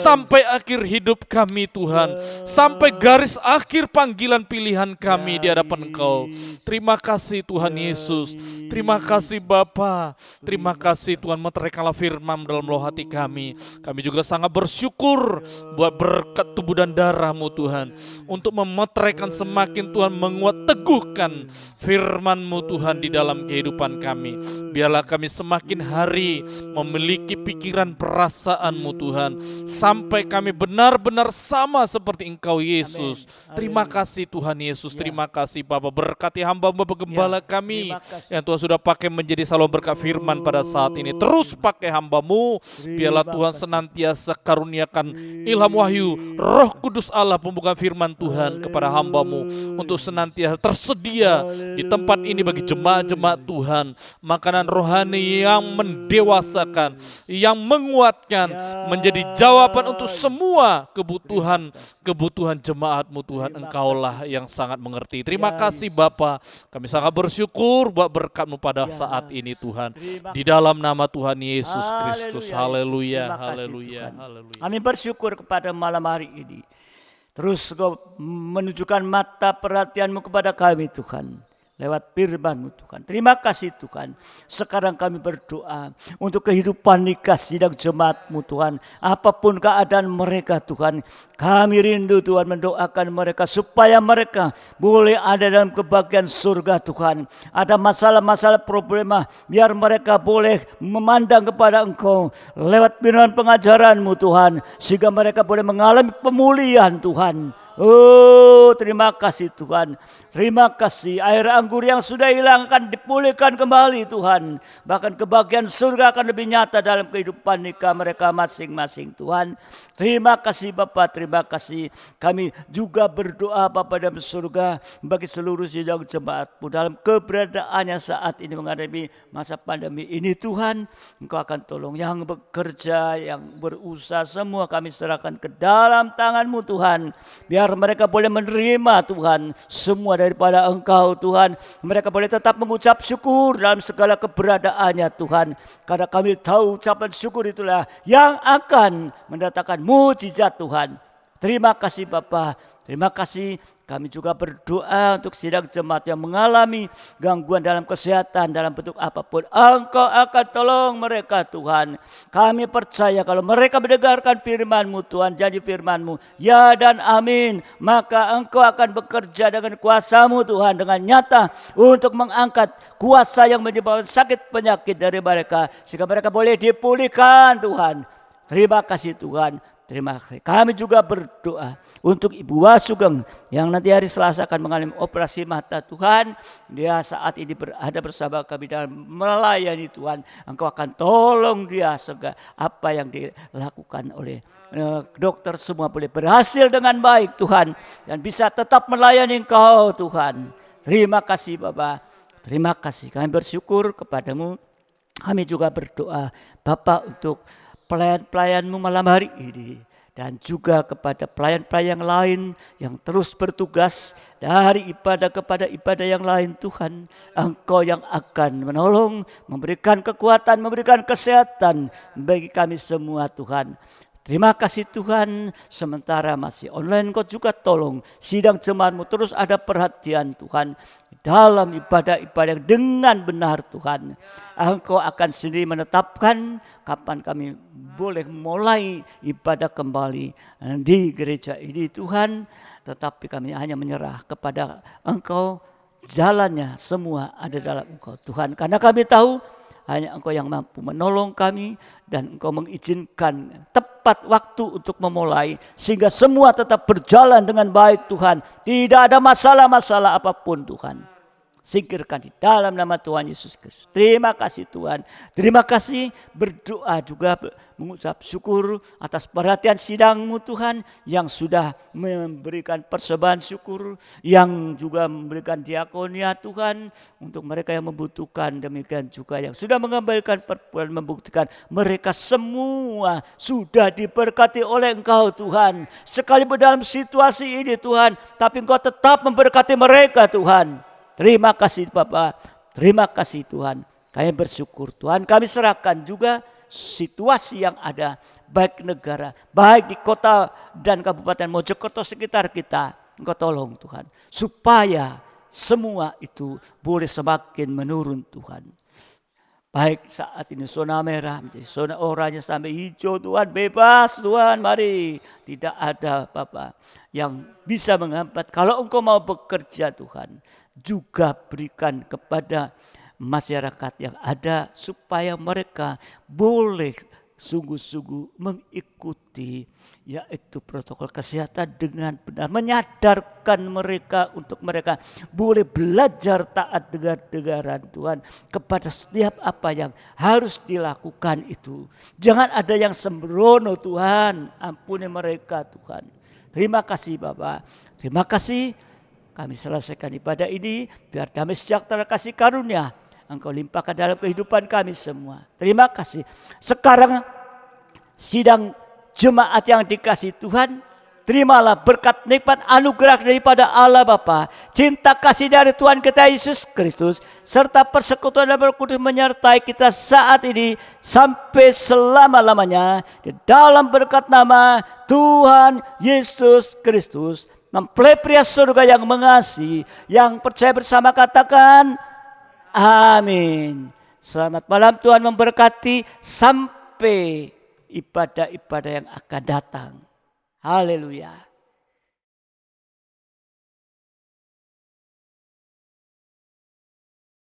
sampai akhir hidup kami Tuhan, sampai garis akhir panggilan pilihan kami di hadapan Engkau. Terima kasih Tuhan Yesus, terima kasih Bapa, terima kasih Tuhan meteraikanlah firman dalam loh hati kami. Kami juga sangat bersyukur buat berkat tubuh dan darah-Mu Tuhan, untuk memeteraikan semakin Tuhan menguat teguhkan firman-Mu Tuhan di dalam kehidupan kami. Biarlah kami semakin hari memiliki pikiran perasaan-Mu Tuhan, sampai kami benar-benar sama seperti Engkau Yesus. Terima kasih Tuhan Yesus, terima kasih Bapa. Berkati hamba-Mu penggembala kami yang Tuhan sudah pakai menjadi salur berkat firman pada saat ini. Terus pakai hamba-Mu, biarlah Tuhan senantiasa karuniakan ilham wahyu Roh Kudus Allah pembukaan firman Tuhan kepada hamba-Mu untuk senantiasa tersedia di tempat ini bagi jemaat-jemaat Tuhan makanan rohani yang mendewasakan, yang menguatkan, menjadi jawaban untuk semua kebutuhan jemaat-Mu Tuhan. Engkaulah yang sangat mengerti. Terima kasih Bapa, kami sangat bersyukur buat berkat-Mu pada saat ini Tuhan, di dalam nama Tuhan Yesus Kristus. Haleluya, haleluya, haleluya. Kami bersyukur kepada malam hari ini. Terus Kau menunjukkan mata perhatian-Mu kepada kami Tuhan, lewat firman-Mu Tuhan. Terima kasih Tuhan. Sekarang kami berdoa untuk kehidupan nikah sidang jemaat-Mu Tuhan. Apapun keadaan mereka Tuhan, kami rindu Tuhan mendoakan mereka supaya mereka boleh ada dalam kebahagiaan surga Tuhan. Ada masalah-masalah problema, biar mereka boleh memandang kepada Engkau lewat firman pengajaran-Mu Tuhan, sehingga mereka boleh mengalami pemulihan Tuhan. Oh, terima kasih Tuhan. Terima kasih air anggur yang sudah hilang akan dipulihkan kembali Tuhan. Bahkan kebahagiaan surga akan lebih nyata dalam kehidupan nikah mereka masing-masing Tuhan. Terima kasih Bapa, terima kasih. Kami juga berdoa Bapa dalam surga bagi seluruh sidang jemaat-Mu dalam keberadaannya saat ini menghadapi masa pandemi ini Tuhan. Engkau akan tolong yang bekerja, yang berusaha, semua kami serahkan ke dalam tangan-Mu Tuhan. Biar mereka boleh menerima Tuhan semua daripada Engkau Tuhan. Mereka boleh tetap mengucap syukur dalam segala keberadaannya Tuhan. Karena kami tahu ucapan syukur itulah yang akan mendatangkan mujizat Tuhan. Terima kasih Bapa. Terima kasih. Kami juga berdoa untuk sidang jemaat yang mengalami gangguan dalam kesehatan dalam bentuk apapun. Engkau akan tolong mereka Tuhan. Kami percaya kalau mereka mendengarkan firman-Mu Tuhan, janji firman-Mu, ya dan amin. Maka Engkau akan bekerja dengan kuasa-Mu Tuhan dengan nyata untuk mengangkat kuasa yang menyebabkan sakit penyakit dari mereka. Sehingga mereka boleh dipulihkan Tuhan. Terima kasih Tuhan. Terima kasih. Kami juga berdoa untuk Ibu Wasugeng yang nanti hari Selasa akan mengalami operasi mata Tuhan. Dia saat ini berada bersama kami dalam melayani Tuhan. Engkau akan tolong dia segala apa yang dilakukan oleh dokter semua boleh berhasil dengan baik Tuhan. Dan bisa tetap melayani Engkau Tuhan. Terima kasih Bapak. Terima kasih. Kami bersyukur kepadamu. Kami juga berdoa Bapak untuk pelayan-pelayan-Mu malam hari ini. Dan juga kepada pelayan-pelayan yang lain yang terus bertugas dari ibadah kepada ibadah yang lain Tuhan. Engkau yang akan menolong, memberikan kekuatan, memberikan kesehatan bagi kami semua Tuhan. Terima kasih Tuhan, sementara masih online Engkau juga tolong sidang jemaat-Mu terus ada perhatian Tuhan. Dalam ibadah-ibadah yang dengan benar Tuhan. Engkau akan sendiri menetapkan kapan kami boleh mulai ibadah kembali di gereja ini Tuhan. Tetapi kami hanya menyerah kepada Engkau, jalannya semua ada dalam Engkau Tuhan. Karena kami tahu hanya Engkau yang mampu menolong kami dan Engkau mengizinkan tepat waktu untuk memulai sehingga semua tetap berjalan dengan baik Tuhan. Tidak ada masalah-masalah apapun Tuhan. Singkirkan di dalam nama Tuhan Yesus Kristus. Terima kasih Tuhan. Terima kasih berdoa juga mengucap syukur atas perhatian sidang-Mu Tuhan yang sudah memberikan persembahan syukur, yang juga memberikan diakonia Tuhan untuk mereka yang membutuhkan. Demikian juga yang sudah mengembalikan perpuluhan membuktikan mereka semua sudah diberkati oleh Engkau Tuhan. Sekalipun dalam situasi ini Tuhan, tapi Engkau tetap memberkati mereka Tuhan. Terima kasih Bapak, terima kasih Tuhan. Kami bersyukur Tuhan, kami serahkan juga situasi yang ada baik negara, baik di kota dan kabupaten Mojokerto sekitar kita. Engkau tolong Tuhan, supaya semua itu boleh semakin menurun Tuhan. Baik saat ini zona merah menjadi zona oranye sampai hijau Tuhan, bebas Tuhan, mari. Tidak ada Bapak yang bisa menghambat kalau Engkau mau bekerja Tuhan. Juga berikan kepada masyarakat yang ada supaya mereka boleh sungguh-sungguh mengikuti yaitu protokol kesehatan dengan benar, menyadarkan mereka untuk mereka boleh belajar taat dengar-dengaran Tuhan kepada setiap apa yang harus dilakukan itu. Jangan ada yang sembrono Tuhan, ampuni mereka Tuhan. Terima kasih Bapak, terima kasih. Kami selesaikan ibadah ini, biar damai sejahtera kasih karunia Engkau limpahkan dalam kehidupan kami semua. Terima kasih. Sekarang sidang jemaat yang dikasih Tuhan, terimalah berkat nikmat anugerah daripada Allah Bapa, cinta kasih dari Tuhan kita Yesus Kristus, serta persekutuan dan Roh Kudus menyertai kita saat ini sampai selama-lamanya. Di dalam berkat nama Tuhan Yesus Kristus, mempelai pria surga yang mengasihi, yang percaya bersama katakan amin. Selamat malam, Tuhan memberkati sampai ibadah-ibadah yang akan datang. Haleluya.